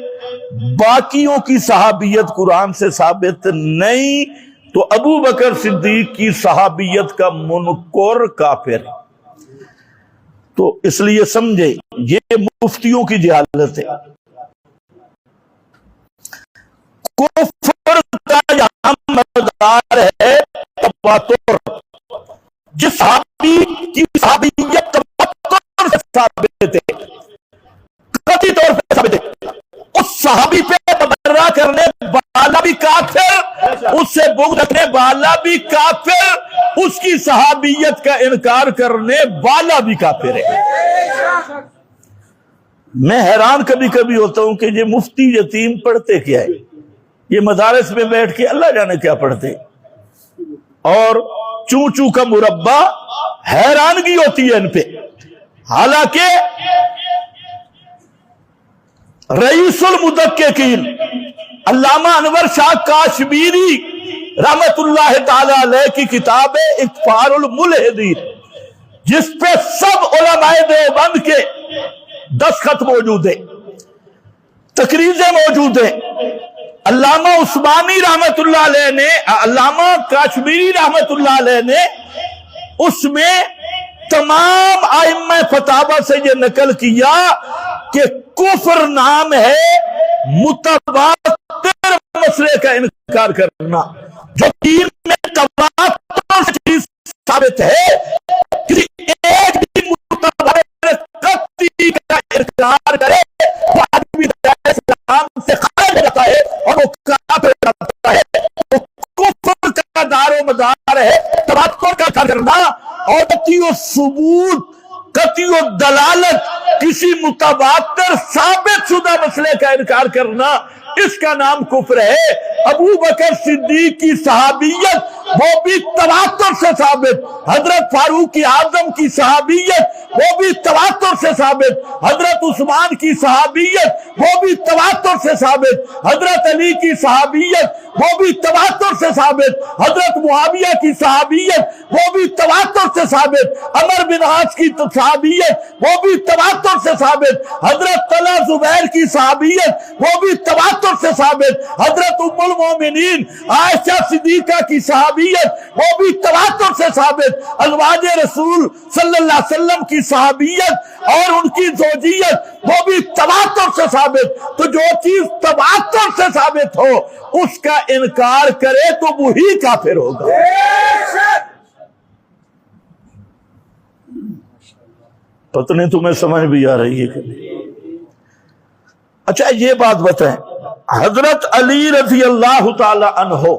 باقیوں کی صحابیت قرآن سے ثابت نہیں، تو ابو بکر صدیق کی صحابیت کا منکر کافر ہے۔ تو اس لیے سمجھے یہ مفتیوں کی جہالت ہے۔ کفر کا یہاں مدار ہے تواتر، جس صحابی کی صحابیت تواتر سے ثابت ہے، قطعی طور پہ ثابت ہے، اس صحابی پہ تبرہ کرنے والا بھی کافر، اس سے بغض رکھنے والا بھی کافر، اس کی صحابیت کا انکار کرنے والا بھی کافر ہے۔ میں حیران کبھی کبھی ہوتا ہوں کہ یہ مفتی یتیم پڑھتے کیا ہے، یہ مدارس میں بیٹھ کے اللہ جانے کیا پڑھتے، اور چوں چوں کا مربع، حیرانگی ہوتی ہے ان پہ۔ حالانکہ رئیس المدققین علامہ انور شاہ کاشمیری رحمت اللہ تعالی علیہ کی کتاب ہے اکفار الملحدین، جس پہ سب علماء دیوبند کے دستخط موجود ہیں، تقریضیں موجود ہیں۔ علامہ عثمانی رحمت اللہ علیہ نے، علامہ کاشمیری رحمت اللہ علیہ نے اس میں تمام ائمہ فتاوی سے یہ نقل کیا کہ کفر نام ہے متواتر مسئلے کا انکار کرنا۔ جو دین میں تواتر سے چیز ثابت ہے، کسی ایک بھی متواتر قطعی کا انکار کرے وہ آدمی اسلام سے خارج ہو جاتا ہے اور وہ کافر ہو جاتا ہے۔ وہ کفر کا دار و مدار ہے تواتر کا انکار کرنا، اور قطعی و ثبوت، قطعی و دلالت کسی متواتر ثابت شدہ مسئلے کا انکار کرنا، اس کا نام کفر ہے۔ ابو بکر صدیق کی صحابیت وہ بھی تواتر سے ثابت، حضرت فاروق اعظم کی صحابیت وہ بھی تواتر سے ثابت، حضرت عثمان کی صحابیت وہ بھی تواتر سے ثابت، حضرت علی کی صحابیت وہ بھی تواتر سے ثابت، حضرت معاویہ کی صحابیت وہ بھی تواتر سے ثابت، عمر بن عاص کی صحابیت وہ بھی تواتر سے ثابت، حضرت طلحہ زبیر کی صحابیت وہ بھی تواتر سے ثابت، حضرت ام المومنین عائشہ صدیقہ کی صحابیت وہ بھی تواتر سے ثابت، ازواج رسول صلی اللہ علیہ وسلم کی صحابیت اور ان کی زوجیت وہ بھی تواتر سے ثابت۔ تو جو چیز تواتر سے ثابت ہو اس کا انکار کرے تو وہی کافر ہوگا۔ پتہ نہیں تمہیں سمجھ بھی آ رہی ہے کہ نہیں؟ اچھا یہ بات بتائیں، حضرت علی رضی اللہ تعالی عنہ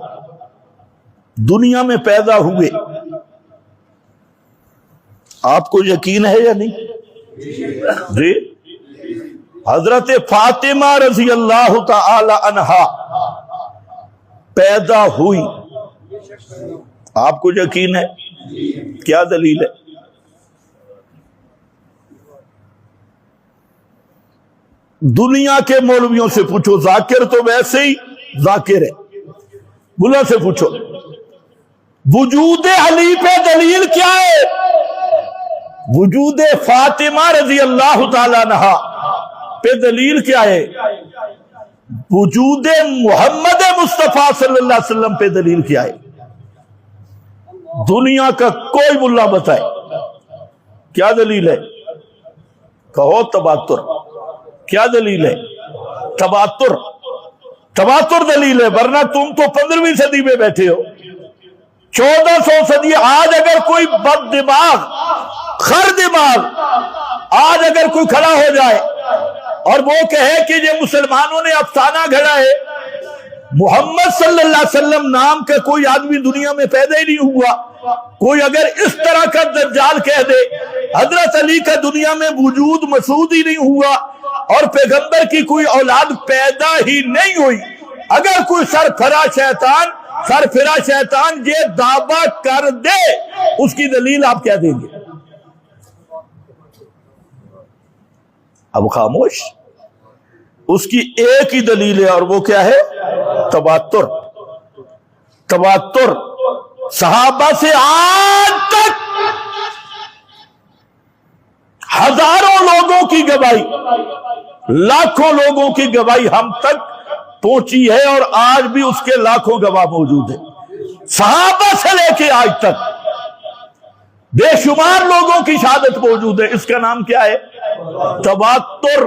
دنیا میں پیدا ہوئے، آپ کو یقین ہے یا نہیں؟ جی حضرت فاطمہ رضی اللہ تعالی عنہا پیدا ہوئی، آپ کو یقین ہے؟ کیا دلیل ہے؟ دنیا کے مولویوں سے پوچھو، ذاکر تو ویسے ہی ذاکر ہے، ملا سے پوچھو وجود علی پہ دلیل کیا ہے؟ وجود فاطمہ رضی اللہ تعالیٰ عنہا پہ دلیل کیا ہے؟ وجود محمد مصطفیٰ صلی اللہ علیہ وسلم پہ دلیل کیا ہے؟ دنیا کا کوئی ملا بتائے کیا دلیل ہے؟ کہو تواتر۔ کیا دلیل ہے؟ تواتر۔ تواتر دلیل ہے، ورنہ تم تو 15ویں صدی میں بیٹھے ہو، 1400 صدی۔ آج اگر کوئی بد دماغ، خر دماغ آج اگر کوئی کھڑا ہو جائے اور وہ کہے کہ یہ مسلمانوں نے افسانہ گھڑا ہے، محمد صلی اللہ علیہ وسلم نام کا کوئی آدمی دنیا میں پیدا ہی نہیں ہوا، کوئی اگر اس طرح کا دجال کہہ دے حضرت علی کا دنیا میں وجود مسعود ہی نہیں ہوا اور پیغمبر کی کوئی اولاد پیدا ہی نہیں ہوئی، اگر کوئی سرفرا شیطان یہ دعویٰ کر دے، اس کی دلیل آپ کیا دیں گے؟ اب خاموش۔ اس کی ایک ہی دلیل ہے اور وہ کیا ہے؟ تواتر۔ تواتر صحابہ سے آج تک ہزاروں لوگوں کی گواہی، لاکھوں لوگوں کی گواہی ہم تک پہنچی ہے اور آج بھی اس کے لاکھوں گواہ موجود ہیں، صحابہ سے لے کے آج تک بے شمار لوگوں کی شہادت موجود ہے۔ اس کا نام کیا ہے؟ تواتر۔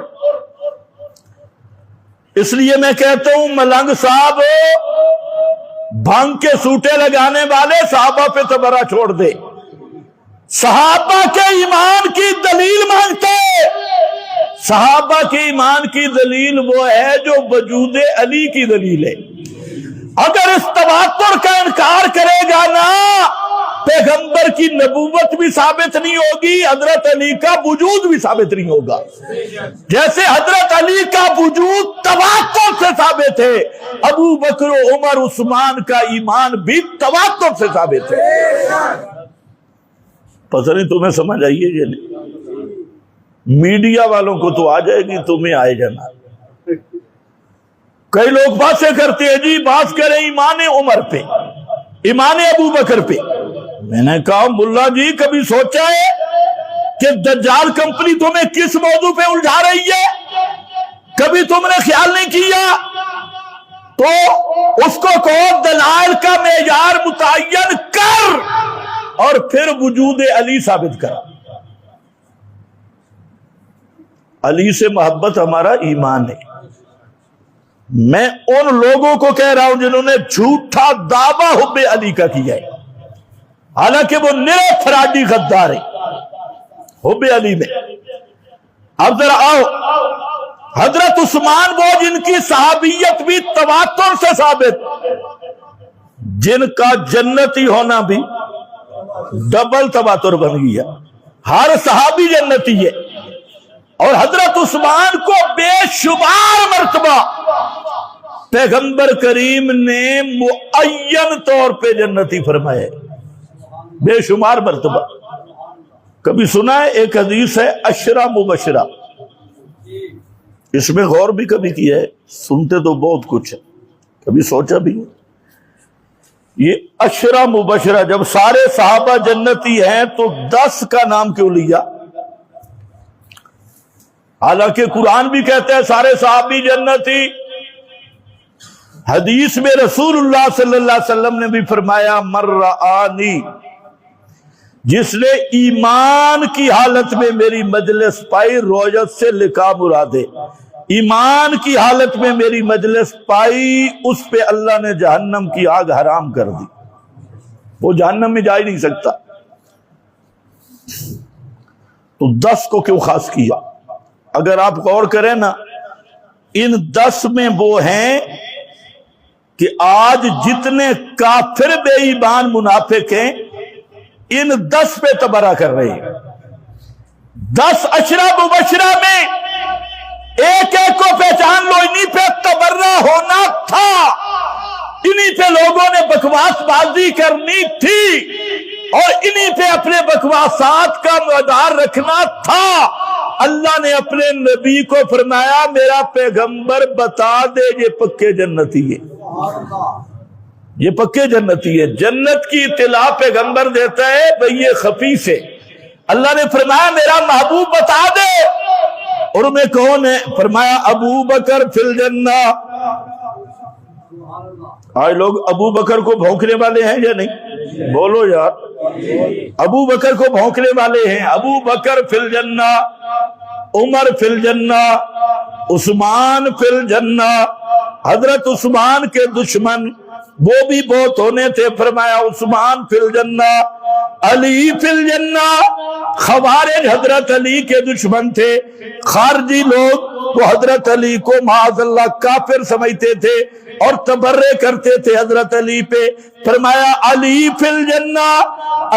اس لیے میں کہتا ہوں ملنگ صاحب بھنگ کے سوٹے لگانے والے صحابہ پہ تبرہ چھوڑ دے، صحابہ کے ایمان کی دلیل مانگتے۔ صحابہ کے ایمان کی دلیل وہ ہے جو وجود علی کی دلیل ہے۔ اگر اس تواتر کا انکار کرے گا نا، پیغمبر کی نبوت بھی ثابت نہیں ہوگی، حضرت علی کا وجود بھی ثابت نہیں ہوگا۔ جیسے حضرت علی کا وجود تواتر سے ثابت ہے، ابو بکر و عمر عثمان کا ایمان بھی تواتر سے ثابت ہے۔ پتہ نہیں تمہیں سمجھ آئیے یہ نہیں؟ میڈیا والوں کو تو آ جائے گی، تمہیں آئے جانا۔ کئی لوگ باتیں کرتے ہیں جی، بات کریں ایمان عمر پہ، ایمان ابو بکر پہ۔ میں نے کہا ملا جی کبھی سوچا ہے کہ دجال کمپنی تمہیں کس موضوع پہ الجھا رہی ہے؟ کبھی تم نے خیال نہیں کیا؟ تو اس کو کہو دلائل کا معیار متعین کر اور پھر وجود علی ثابت کر۔ علی سے محبت ہمارا ایمان ہے۔ میں ان لوگوں کو کہہ رہا ہوں جنہوں نے جھوٹا دعویٰ حب علی کا کیا ہے، حالانکہ وہ نرے فراڈی غدار ہیں حب علی میں۔ اب ذرا آؤ، حضرت عثمان وہ جن کی صحابیت بھی تواتر سے ثابت، جن کا جنتی ہونا بھی ڈبل تواتر بن گیا، ہر صحابی جنتی ہے۔ اور حضرت عثمان کو بے شمار مرتبہ پیغمبر کریم نے معین طور پہ جنتی فرمایا، بے شمار مرتبہ۔ کبھی سنا ہے ایک حدیث ہے عشرہ مبشرہ، اس میں غور بھی کبھی کیا ہے؟ سنتے تو بہت کچھ ہے، کبھی سوچا بھی ہے؟ یہ عشرہ مبشرہ، جب سارے صحابہ جنتی ہیں تو 10 کا نام کیوں لیا؟ حالانکہ قرآن بھی کہتا ہے سارے صحابی جنتی، حدیث میں رسول اللہ صلی اللہ علیہ وسلم نے بھی فرمایا من رآنی، جس نے ایمان کی حالت میں میری مجلس پائی، رویت سے لکھا مرادے، ایمان کی حالت میں میری مجلس پائی، اس پہ اللہ نے جہنم کی آگ حرام کر دی، وہ جہنم میں جا ہی نہیں سکتا۔ تو 10 کو کیوں خاص کیا؟ اگر آپ غور کریں نا، ان 10 میں وہ ہیں کہ آج جتنے کافر بے ایمان منافق ہیں، ان 10 پہ تبرہ کر رہے ہیں۔ 10 عشرہ مبشرہ میں ایک ایک کو پہچان لو، انہی پہ تبرہ ہونا تھا، انہی پہ لوگوں نے بکواس بازی کرنی تھی، اور انہی پہ اپنے بکواسات کا مدار رکھنا تھا۔ اللہ نے اپنے نبی کو فرمایا میرا پیغمبر بتا دے یہ پکے جنتی ہے، یہ پکے جنتی ہے۔ جنت کی اطلاع پیغمبر دیتا ہے بھئی یہ خفیف ہے۔ اللہ نے فرمایا میرا محبوب بتا دے، اور میں کون ہے؟ فرمایا ابو بکر فی الجنہ۔ آج لوگ ابو بکر کو بھونکنے والے ہیں یا نہیں؟ بولو یار، ابو بکر کو بھونکنے والے ہیں۔ ابو بکر فی الجنہ، عمر فی الجنہ، عثمان فی الجنہ۔ حضرت عثمان کے دشمن وہ بھی بہت ہونے تھے، فرمایا عثمان فی الجنہ، علی فی الجنہ۔ خوارج حضرت علی کے دشمن تھے، خارجی لوگ وہ حضرت علی کو معاذ اللہ کافر سمجھتے تھے اور تبرے کرتے تھے حضرت علی پہ، فرمایا علی فی الجنہ،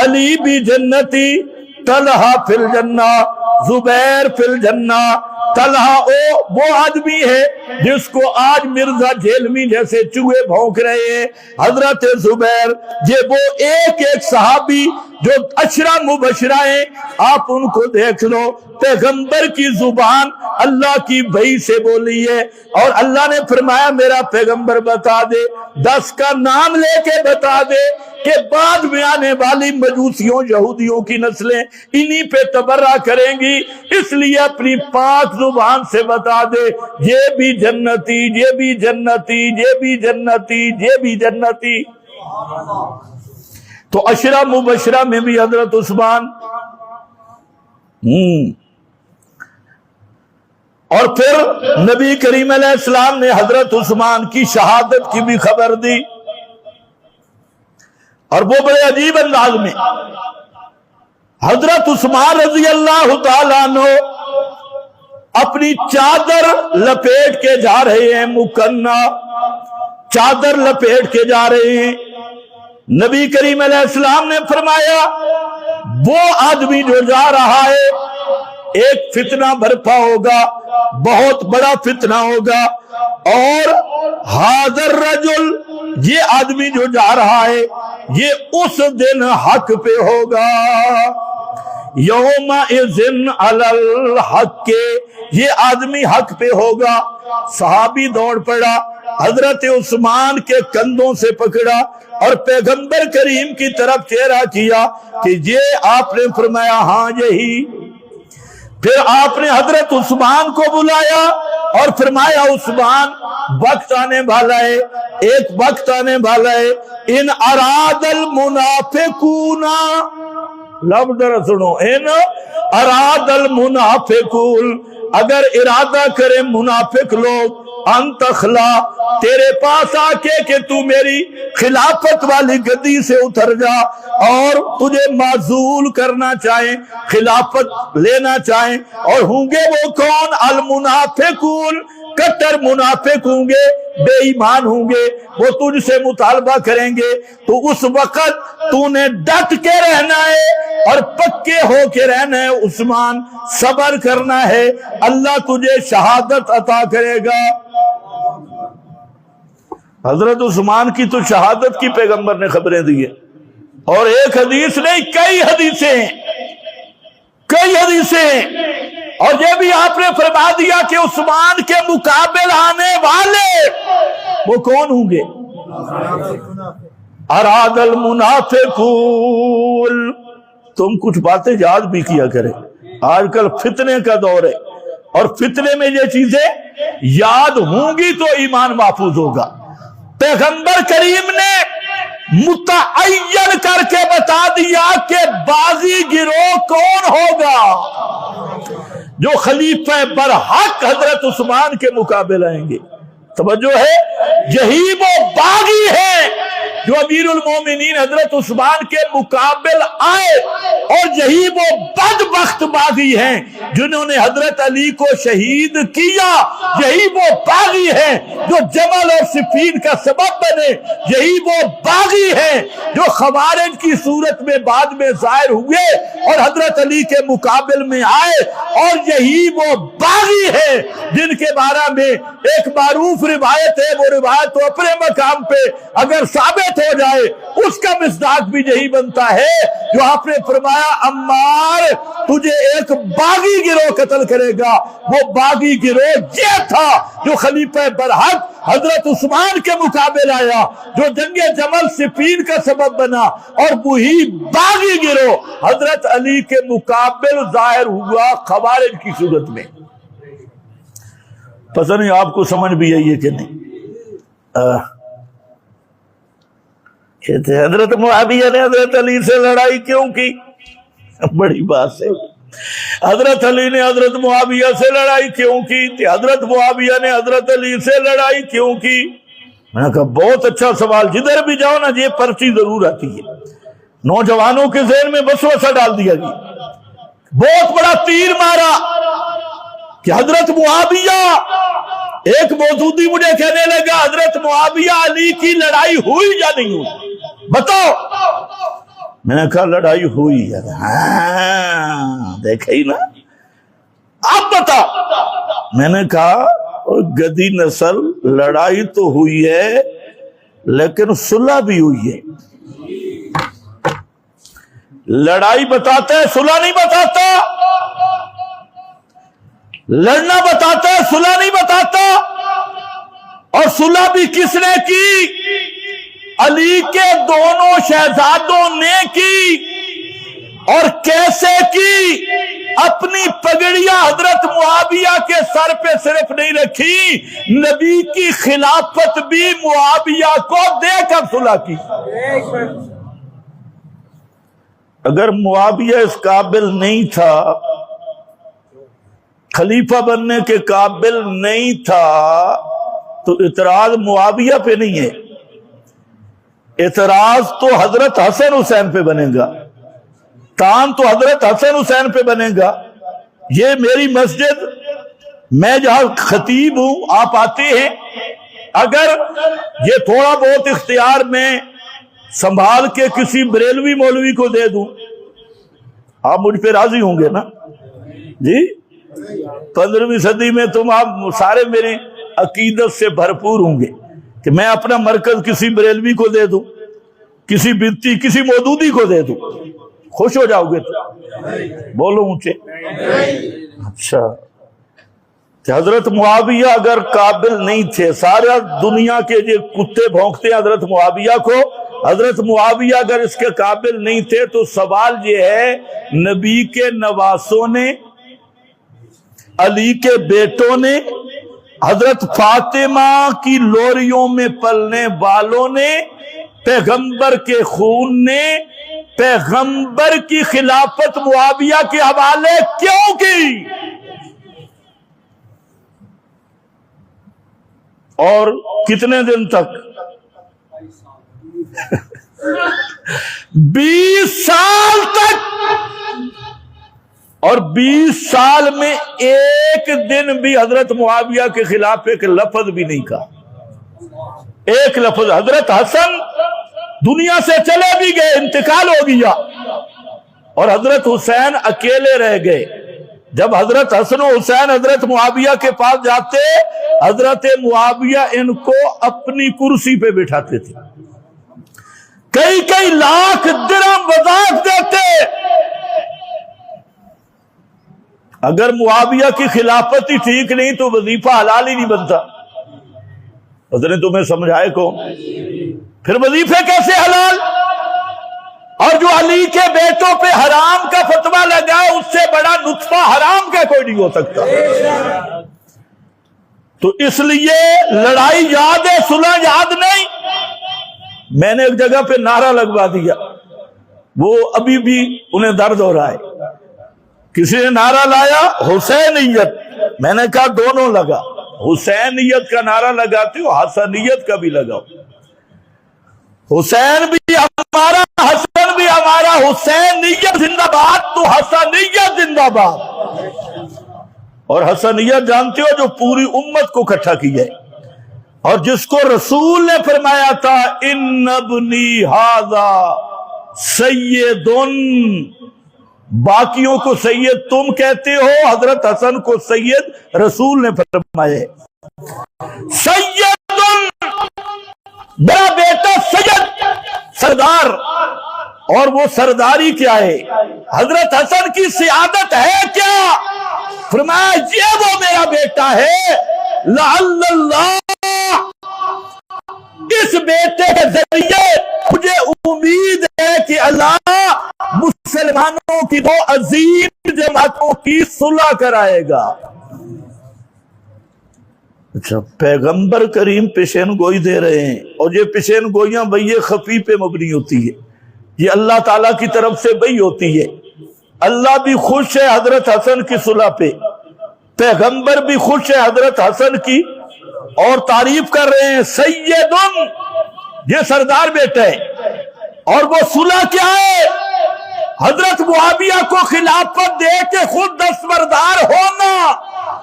علی بھی جنتی، طلحہ فی الجنہ، زبیر فی الجنہ۔ طلحہ وہ آدمی ہے جس کو آج مرزا جیلمی جیسے چوہے بھونک رہے ہیں۔ حضرت زبیر، یہ وہ ایک ایک صحابی جو عشرہ مبشرہ ہیں، آپ ان کو دیکھ لو، پیغمبر کی زبان اللہ کی وحی سے بولی ہے، اور اللہ نے فرمایا میرا پیغمبر بتا دے، 10 کا نام لے کے بتا دے کہ بعد میں آنے والی مجوسیوں یہودیوں کی نسلیں انہی پہ تبرہ کریں گی، اس لیے اپنی پاک زبان سے بتا دے یہ بھی جنتی، یہ بھی جنتی، یہ بھی جنتی، یہ بھی جنتی۔ تو عشرہ مبشرہ میں بھی حضرت عثمان، اور پھر نبی کریم علیہ السلام نے حضرت عثمان کی شہادت کی بھی خبر دی، اور وہ بڑے عجیب انداز میں۔ حضرت عثمان رضی اللہ تعالیٰ عنہ اپنی چادر لپیٹ کے جا رہے ہیں، مکنہ چادر لپیٹ کے جا رہے ہیں۔ نبی کریم علیہ السلام نے فرمایا وہ آدمی جو جا رہا ہے ایک فتنہ برپا ہوگا، بہت بڑا فتنہ ہوگا، اور حاضر رجل، یہ آدمی جو جا رہا ہے یہ اس دن حق پہ ہوگا، یومئذ علی الحق، یہ آدمی حق پہ ہوگا۔ صحابی دوڑ پڑا، حضرت عثمان کے کندھوں سے پکڑا اور پیغمبر کریم کی طرف چہرہ کیا کہ یہ آپ نے فرمایا ہاں یہی۔ پھر آپ نے حضرت عثمان کو بلایا اور فرمایا عثمان وقت آنے والا ہے، ایک وقت آنے والا ہے، ان اراد المنافقون، لفظ سنو، ان اراد المنافقون، اگر ارادہ کرے منافق لوگ، ان تخلا، تیرے پاس آ کے تو میری خلافت والی گدی سے اتر جا اور تجھے معزول کرنا چاہیں، خلافت لینا چاہیں، اور ہوں گے وہ کون؟ المنافقون، کٹر منافق ہوں گے، بے ایمان ہوں گے، وہ تجھ سے مطالبہ کریں گے، تو اس وقت تو نے ڈٹ کے رہنا ہے اور پکے پکے ہو کے رہنا ہے عثمان، صبر کرنا ہے، اللہ تجھے شہادت عطا کرے گا۔ حضرت عثمان کی تو شہادت کی پیغمبر نے خبریں دی ہیں، اور ایک حدیث نہیں کئی حدیثیں ہیں، کئی حدیثیں ہیں۔ اور یہ بھی آپ نے فرما دیا کہ عثمان کے مقابل آنے والے وہ کون ہوں گے؟ اراد المنافقون۔ تم کچھ باتیں یاد بھی کیا کریں، آج کل فتنے کا دور ہے، اور فتنے میں یہ چیزیں یاد ہوں گی تو ایمان محفوظ ہوگا۔ پیغمبر کریم نے متعین کر کے بتا دیا کہ باغی گروہ کون ہوگا؟ جو خلیفہ برحق حضرت عثمان کے مقابل آئیں گے۔ توجہ ہے، یہی وہ باغی ہے جو امیر المومنین حضرت عثمان کے مقابل آئے، اور یہی وہ بدبخت باغی ہیں جنہوں نے حضرت علی کو شہید کیا، یہی وہ باغی ہیں جو جمل اور صفین کا سبب بنے، یہی وہ باغی ہیں جو خوارج کی صورت میں بعد میں ظاہر ہوئے اور حضرت علی کے مقابل میں آئے، اور یہی وہ باغی ہیں جن کے بارے میں ایک معروف روایت ہے، وہ روایت تو اپنے مقام پہ اگر ثابت ہو جائے اس کا مصداق بھی یہی بنتا ہے جو آپ نے فرمایا عمار تجھے ایک باغی گروہ قتل کرے گا۔ وہ باغی گروہ یہ تھا جو خلیفہ برحق حضرت عثمان کے مقابل آیا، جو جنگ جمل صفین کا سبب بنا، اور وہی باغی گروہ حضرت علی کے مقابل ظاہر ہوا خوارج کی صورت میں۔ پتہ نہیں آپ کو سمجھ بھی آئی ہے کہ نہیں؟ حضرت معاویہ نے حضرت علی سے لڑائی کیوں کی؟ بڑی بات ہے، حضرت علی نے حضرت معاویہ سے لڑائی کیوں کی؟ حضرت معاویہ نے حضرت علی سے لڑائی کیوں کی؟ میں نے کہا بہت اچھا سوال، جدھر بھی جاؤ نا یہ پرچی ضرور آتی ہے، نوجوانوں کے ذہن میں وسوسہ ڈال دیا گیا، بہت بڑا تیر مارا کہ حضرت معاویہ، ایک موجودی مجھے کہنے لگا حضرت معاویہ علی کی لڑائی ہوئی یا نہیں ہوئی بتاؤ؟ میں نے کہا لڑائی ہوئی ہے۔ ہاں دیکھا ہی نا، اب بتا۔ میں نے کہا گدی نسل، لڑائی تو ہوئی ہے لیکن صلح بھی ہوئی ہے۔ لڑائی بتاتا ہے، صلح نہیں بتاتا، لڑنا بتاتا ہے، صلح نہیں بتاتا۔ اور صلح بھی کس نے کی؟ علی کے دونوں شہزادوں نے کی۔ اور کیسے کی؟ اپنی پگڑیاں حضرت معاویہ کے سر پہ صرف نہیں رکھی، نبی کی خلافت بھی معاویہ کو دے کر صلح کی۔ اگر معاویہ اس قابل نہیں تھا، خلیفہ بننے کے قابل نہیں تھا، تو اعتراض معاویہ پہ نہیں ہے، اعتراض تو حضرت حسن حسین پہ بنے گا، تان تو حضرت حسن حسین پہ بنے گا۔ یہ میری مسجد، میں جہاں خطیب ہوں، آپ آتے ہیں، اگر یہ تھوڑا بہت اختیار میں سنبھال کے کسی بریلوی مولوی کو دے دوں، آپ مجھ پہ راضی ہوں گے نا؟ جی 15ویں صدی میں تم آپ سارے میری عقیدت سے بھرپور ہوں گے کہ میں اپنا مرکز کسی بریلوی کو دے دوں، کسی بنتی، کسی مودودی کو دے دوں، خوش ہو جاؤ گے؟ تو بولو اونچے۔ اچھا، کہ حضرت معاویہ اگر قابل نہیں تھے، سارا دنیا کے جو کتے بھونکتے ہیں حضرت معاویہ کو، حضرت معاویہ اگر اس کے قابل نہیں تھے تو سوال یہ ہے نبی کے نواسوں نے، علی کے بیٹوں نے، حضرت فاطمہ کی لوریوں میں پلنے والوں نے، پیغمبر کے خون نے پیغمبر کی خلافت معاویہ کے حوالے کیوں کی؟ اور کتنے دن تک؟ 20 سال تک۔ اور 20 سال میں ایک دن بھی حضرت معاویہ کے خلاف ایک لفظ بھی نہیں کہا، ایک لفظ۔ حضرت حسن دنیا سے چلے بھی گئے، انتقال ہو گیا، اور حضرت حسین اکیلے رہ گئے. جب حضرت حسن و حسین حضرت معاویہ کے پاس جاتے، حضرت معاویہ ان کو اپنی کرسی پہ بٹھاتے تھے، کئی کئی لاکھ درہم وظائف دیتے. اگر معاویہ کی خلافت ہی ٹھیک نہیں تو وظیفہ حلال ہی نہیں بنتا. حضرت تمہیں سمجھائے کون؟ پھر وظیفے کیسے حلال؟ اور جو علی کے بیٹوں پہ حرام کا فتویٰ لگا، اس سے بڑا نطفہ حرام کا کوئی نہیں ہو سکتا. تو اس لیے لڑائی یاد ہے، صلح یاد نہیں. میں نے ایک جگہ پہ نعرہ لگوا دیا، وہ ابھی بھی انہیں درد ہو رہا ہے. کسی نے نعرہ لایا حسینیت، میں نے کہا دونوں لگا، حسینیت کا نعرہ لگاتے ہو، حسنیت کا بھی لگاؤ. حسین بھی ہمارا، حسن بھی ہمارا. حسینیت زندہ باد تو حسنیت زندہ باد. اور حسنیت جانتے ہو جو پوری امت کو اکٹھا کی ہے، اور جس کو رسول نے فرمایا تھا ان ابنی ھذا سید، باقیوں کو سید تم کہتے ہو، حضرت حسن کو سید رسول نے فرمایا. سید، میرا بیٹا سید، سردار. اور وہ سرداری کیا ہے؟ حضرت حسن کی سیادت ہے کیا؟ فرمایا یہ وہ میرا بیٹا ہے، لعل اللہ، اس بیٹے کے ذریعے مجھے امید ہے کہ اللہ مسلمانوں کی دو عظیم جماعتوں کی صلح کرائے گا. اچھا، پیغمبر کریم پیشین گوئی دے رہے ہیں، اور یہ پیشین گوئیاں بھئی خفی پہ مبنی ہوتی ہے، یہ اللہ تعالیٰ کی طرف سے بھئی ہوتی ہے. اللہ بھی خوش ہے حضرت حسن کی صلح پہ، پیغمبر بھی خوش ہے حضرت حسن کی، اور تعریف کر رہے ہیں سیدن، یہ سردار بیٹا ہے. اور وہ صلح کیا ہے؟ حضرت معاویہ کو خلافت دے کے خود دستبردار ہونا.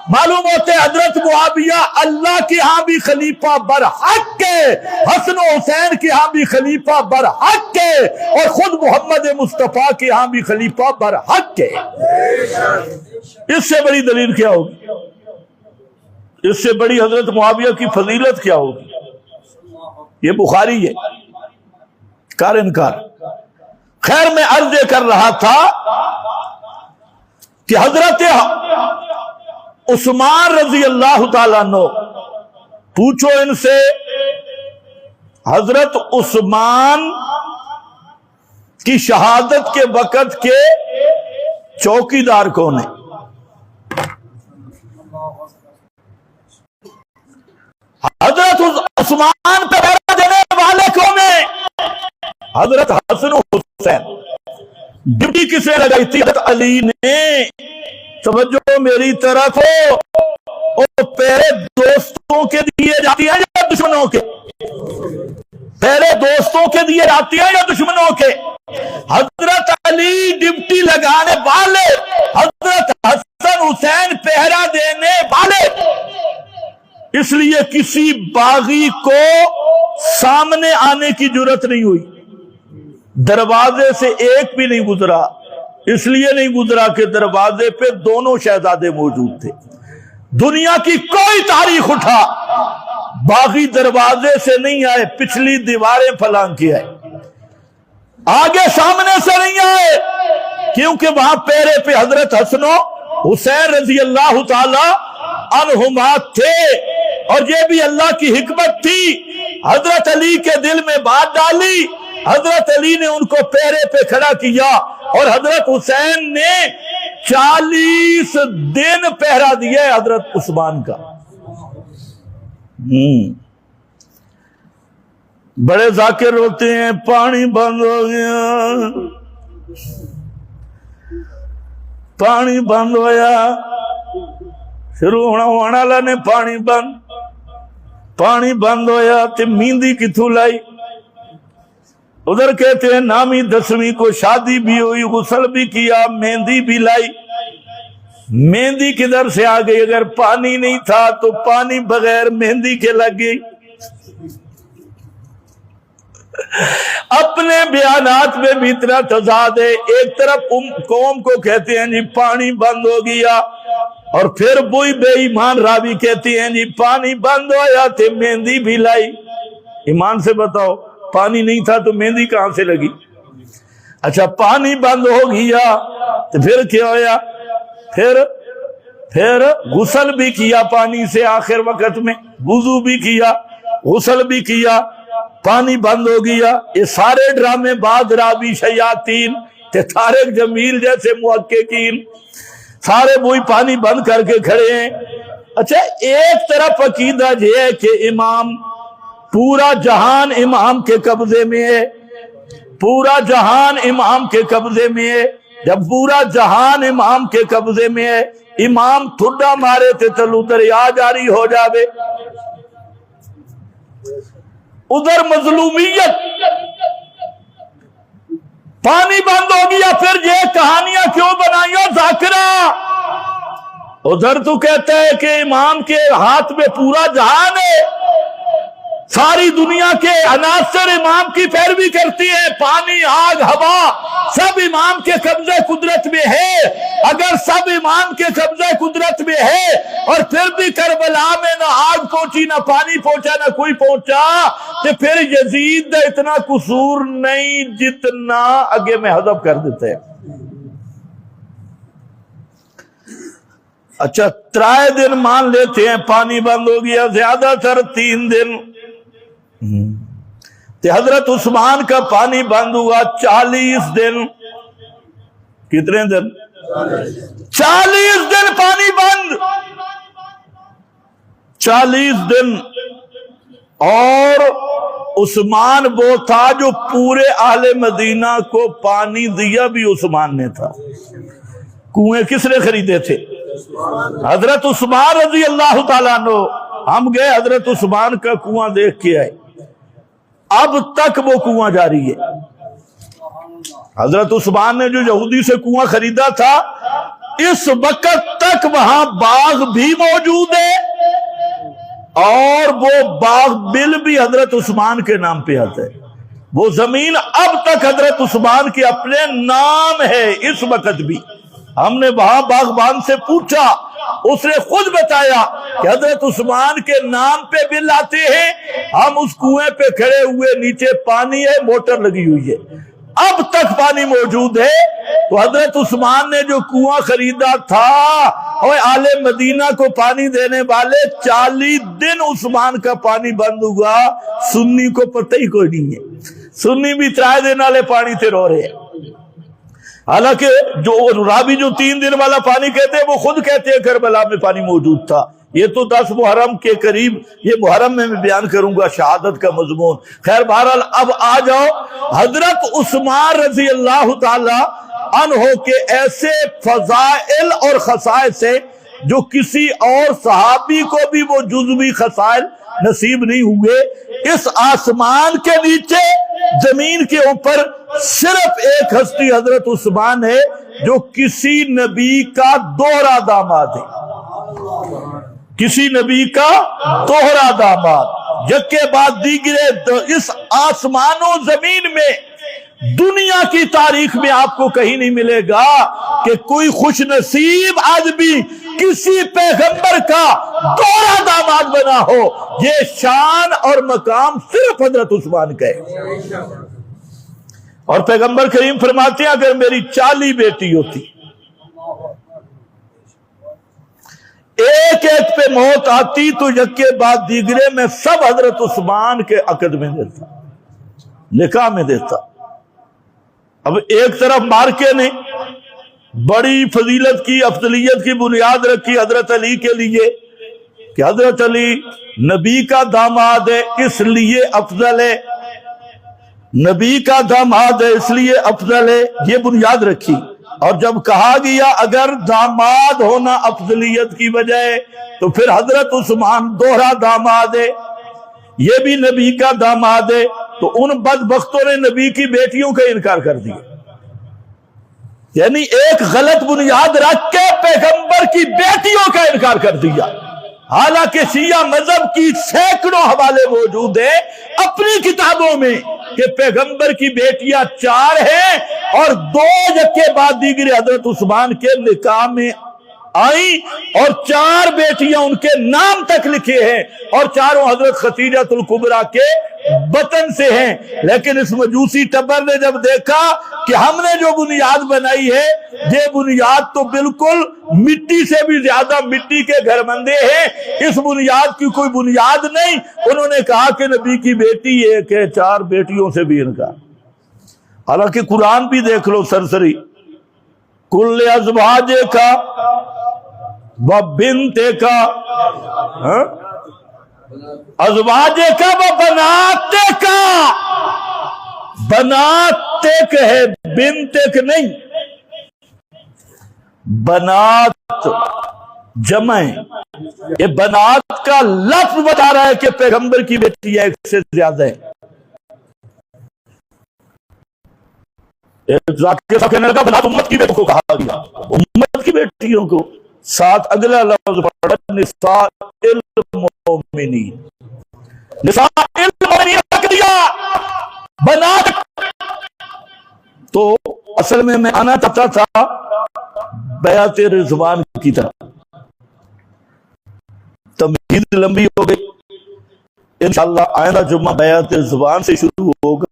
معلوم ہوتے حضرت معاویہ اللہ کے ہاں بھی خلیفہ برحق کے، حسن و حسین کے ہاں بھی خلیفہ برحق کے، اور خود محمد مصطفیٰ کے ہاں بھی خلیفہ برحق کے. اس سے بڑی دلیل کیا ہوگی؟ اس سے بڑی حضرت معاویہ کی فضیلت کیا ہوگی؟ یہ بخاری ہے، کار انکار. خیر، میں عرض کر رہا تھا کہ حضرت عثمان رضی اللہ تعالیٰ عنہ، پوچھو ان سے حضرت عثمان کی شہادت کے وقت کے چوکیدار کون ہیں؟ حضرت عثمان پہ پہرا دینے والے کون ہیں؟ حضرت حسن و حسین. ڈیوٹی کسے لگائی تھی؟ حضرت علی نے. توجہ میری طرف ہو، وہ پہرے دوستوں کے دیے جاتی ہیں یا دشمنوں کے؟ پہرے دوستوں کے دیے جاتی ہیں یا دشمنوں کے؟ حضرت علی ڈیوٹی لگانے والے، حضرت حسن حسین پہرا دینے والے. اس لیے کسی باغی کو سامنے آنے کی جرت نہیں ہوئی، دروازے سے ایک بھی نہیں گزرا. اس لیے نہیں گزرا کہ دروازے پہ دونوں شہزادے موجود تھے. دنیا کی کوئی تاریخ اٹھا، باغی دروازے سے نہیں آئے، پچھلی دیواریں پھلانگ کے آئے، آگے سامنے سے نہیں آئے، کیونکہ وہاں پیرے پہ حضرت حسن و حسین رضی اللہ تعالی عنہما تھے. اور یہ بھی اللہ کی حکمت تھی، حضرت علی کے دل میں بات ڈالی، حضرت علی نے ان کو پیرے پہ کھڑا کیا، اور حضرت حسین نے 40 دن پہرا دیا ہے حضرت عثمان کا. بڑے ذاکر ہوتے ہیں، پانی بند ہو گیا، پانی بند ہویا، شروع ہونا والا نے پانی بند ہویا تے مہندی کتھوں لائی؟ ادھر کہتے ہیں نامی 10ویں کو شادی بھی ہوئی، غسل بھی کیا، مہندی بھی لائی. مہندی کدھر سے آ گئی؟ اگر پانی نہیں تھا تو پانی بغیر مہندی کے لگ گئی. اپنے بیانات میں بھی اتنا تضاد ہے. ایک طرف قوم کو کہتے ہیں جی پانی بند ہو گیا، اور پھر وہی بے ایمان راوی کہتے ہیں جی پانی بند ہوا تھے مہندی بھی لائی. ایمان سے بتاؤ، پانی نہیں تھا تو مہندی کہاں سے لگی؟ اچھا پانی بند ہو گیا تو پھر کیا ہوا؟ پھر غسل بھی کیا پانی سے، آخر وقت میں وضو بھی کیا، غسل بھی کیا، پانی بند ہو گیا. یہ سارے ڈرامے بعد راوی شیاطین تے طارق جمیل جیسے محققین سارے وہی پانی بند کر کے کھڑے ہیں. اچھا ایک طرف عقیدہ یہ ہے کہ امام، پورا جہان امام کے قبضے میں ہے، پورا جہان امام کے قبضے میں ہے. جب پورا جہان امام کے قبضے میں ہے، امام ٹھڈا مارے تے تلو دریا جاری ہو جاوے. ادھر مظلومیت، پانی بند ہو گیا پھر یہ کہانیاں کیوں بنائیوں ذاکرہ. ادھر تو کہتا ہے کہ امام کے ہاتھ میں پورا جہان ہے، ساری دنیا کے عناصر امام کی پیروی کرتی ہیں، پانی، آگ، ہوا سب امام کے قبضہ قدرت میں ہے. اگر سب امام کے قبضہ قدرت میں ہے اور پھر بھی کربلا میں نہ آگ پہنچی، نہ پانی پہنچا، نہ کوئی پہنچا، تو پھر یزید دا اتنا قصور نہیں جتنا آگے میں حذف کر دیتے ہیں. اچھا 3 دن مان لیتے ہیں پانی بند ہو گیا، زیادہ تر 3 دن. حضرت عثمان کا پانی بند ہوا 40 دن. کتنے دن؟ 40 دن پانی بند، 40 دن. اور عثمان وہ تھا جو پورے اہل مدینہ کو پانی دیا بھی عثمان نے تھا. کنویں کس نے خریدے تھے؟ حضرت عثمان رضی اللہ تعالیٰ عنہ. ہم گئے حضرت عثمان کا کنواں دیکھ کے آئے، اب تک وہ کنواں جاری ہے. حضرت عثمان نے جو یہودی سے کنواں خریدا تھا، اس وقت تک وہاں باغ بھی موجود ہے، اور وہ باغ بل بھی حضرت عثمان کے نام پہ آتا ہے. وہ زمین اب تک حضرت عثمان کے اپنے نام ہے. اس وقت بھی ہم نے وہاں باغبان سے پوچھا، اس نے خود بتایا کہ حضرت عثمان کے نام پہ بل آتے ہیں. ہم اس کنویں پہ کھڑے ہوئے، نیچے پانی ہے، موٹر لگی ہوئی ہے، اب تک پانی موجود ہے. تو حضرت عثمان نے جو کنواں خریدا تھا، اور آل مدینہ کو پانی دینے والے 40 دن عثمان کا پانی بند ہوا. سنی کو پتہ ہی کوئی نہیں ہے، سنی بھی 3 دن والے پانی سے رو رہے ہیں. حالانکہ جو راوی جو 3 دن والا پانی کہتے ہیں، وہ خود کہتے ہیں کربلا میں پانی موجود تھا. یہ تو 10 محرم کے قریب، یہ محرم میں بیان کروں گا شہادت کا مضمون. خیر بہرحال اب آ جاؤ حضرت عثمان رضی اللہ تعالی عنہ کے ایسے فضائل اور خصائص ہیں جو کسی اور صحابی کو بھی وہ جزوی خصائل نصیب نہیں ہوئے. اس آسمان کے نیچے، زمین کے اوپر صرف ایک ہستی حضرت عثمان ہے جو کسی نبی کا دوہرا داماد ہے، کسی نبی کا دوہرا داماد. یکے بعد دیگرے اس آسمان و زمین میں، دنیا کی تاریخ میں آپ کو کہیں نہیں ملے گا کہ کوئی خوش نصیب آدمی کسی پیغمبر کا دوہرا داماد بنا ہو. یہ شان اور مقام صرف حضرت عثمان کا ہے. اور پیغمبر کریم فرماتے ہیں اگر میری 40 بیٹی ہوتی، ایک ایک پہ موت آتی، تو یکے بعد دیگرے میں سب حضرت عثمان کے عقد میں دیتا، نکاح میں دیتا. اب ایک طرف مارکے نے بڑی فضیلت کی، افضلیت کی بنیاد رکھی حضرت علی کے لیے کہ حضرت علی نبی کا داماد ہے اس لیے افضل ہے، نبی کا داماد ہے اس لیے افضل ہے، یہ بنیاد رکھی. اور جب کہا گیا اگر داماد ہونا افضلیت کی وجہ ہے تو پھر حضرت عثمان دوہرا داماد ہے، یہ بھی نبی کا داماد ہے، تو ان بدبختوں نے نبی کی بیٹیوں کا انکار کر دیا. یعنی ایک غلط بنیاد رکھ کے پیغمبر کی بیٹیوں کا انکار کر دیا. حالانکہ شیعہ مذہب کی سینکڑوں حوالے موجود ہیں اپنی کتابوں میں کہ پیغمبر کی بیٹیاں 4 ہیں اور 2 یکے بعد دیگر حضرت عثمان کے نکاح میں آئی اور 4 بیٹیاں ان کے نام تک لکھے ہیں اور چاروں حضرت خدیجہ الکبریٰ کے بطن سے ہیں. لیکن اس مجوسی ٹبر نے جب دیکھا کہ ہم نے جو بنیاد بنائی ہے یہ بنیاد تو بالکل مٹی سے بھی زیادہ مٹی کے گھر بندے ہیں, اس بنیاد کی کوئی بنیاد نہیں, انہوں نے کہا کہ نبی کی بیٹی ایک ہے, 4 بیٹیوں سے بھی انکار. حالانکہ قرآن بھی دیکھ لو سرسری, کل ازواج کا و بنت کا, ازواج کا و بنات کا, بنات ہے بنت نہیں, بنات جمع ہے. یہ بنات کا لفظ بتا رہا ہے کہ پیغمبر کی بیٹی ایک سے زیادہ ہے. بنات امت کی بیٹیوں کو کہا گیا, امت کی بیٹیوں کو. ساتھ اگلا لفظ پڑھا نساء المؤمنین, نساء المؤمنین رکھ دیا بنات. تو اصل میں آنا چاہتا تھا بیعت رضوان کی طرح. تمہید لمبی ہو گئی, انشاءاللہ آئندہ جمعہ بیعت رضوان سے شروع ہوگا.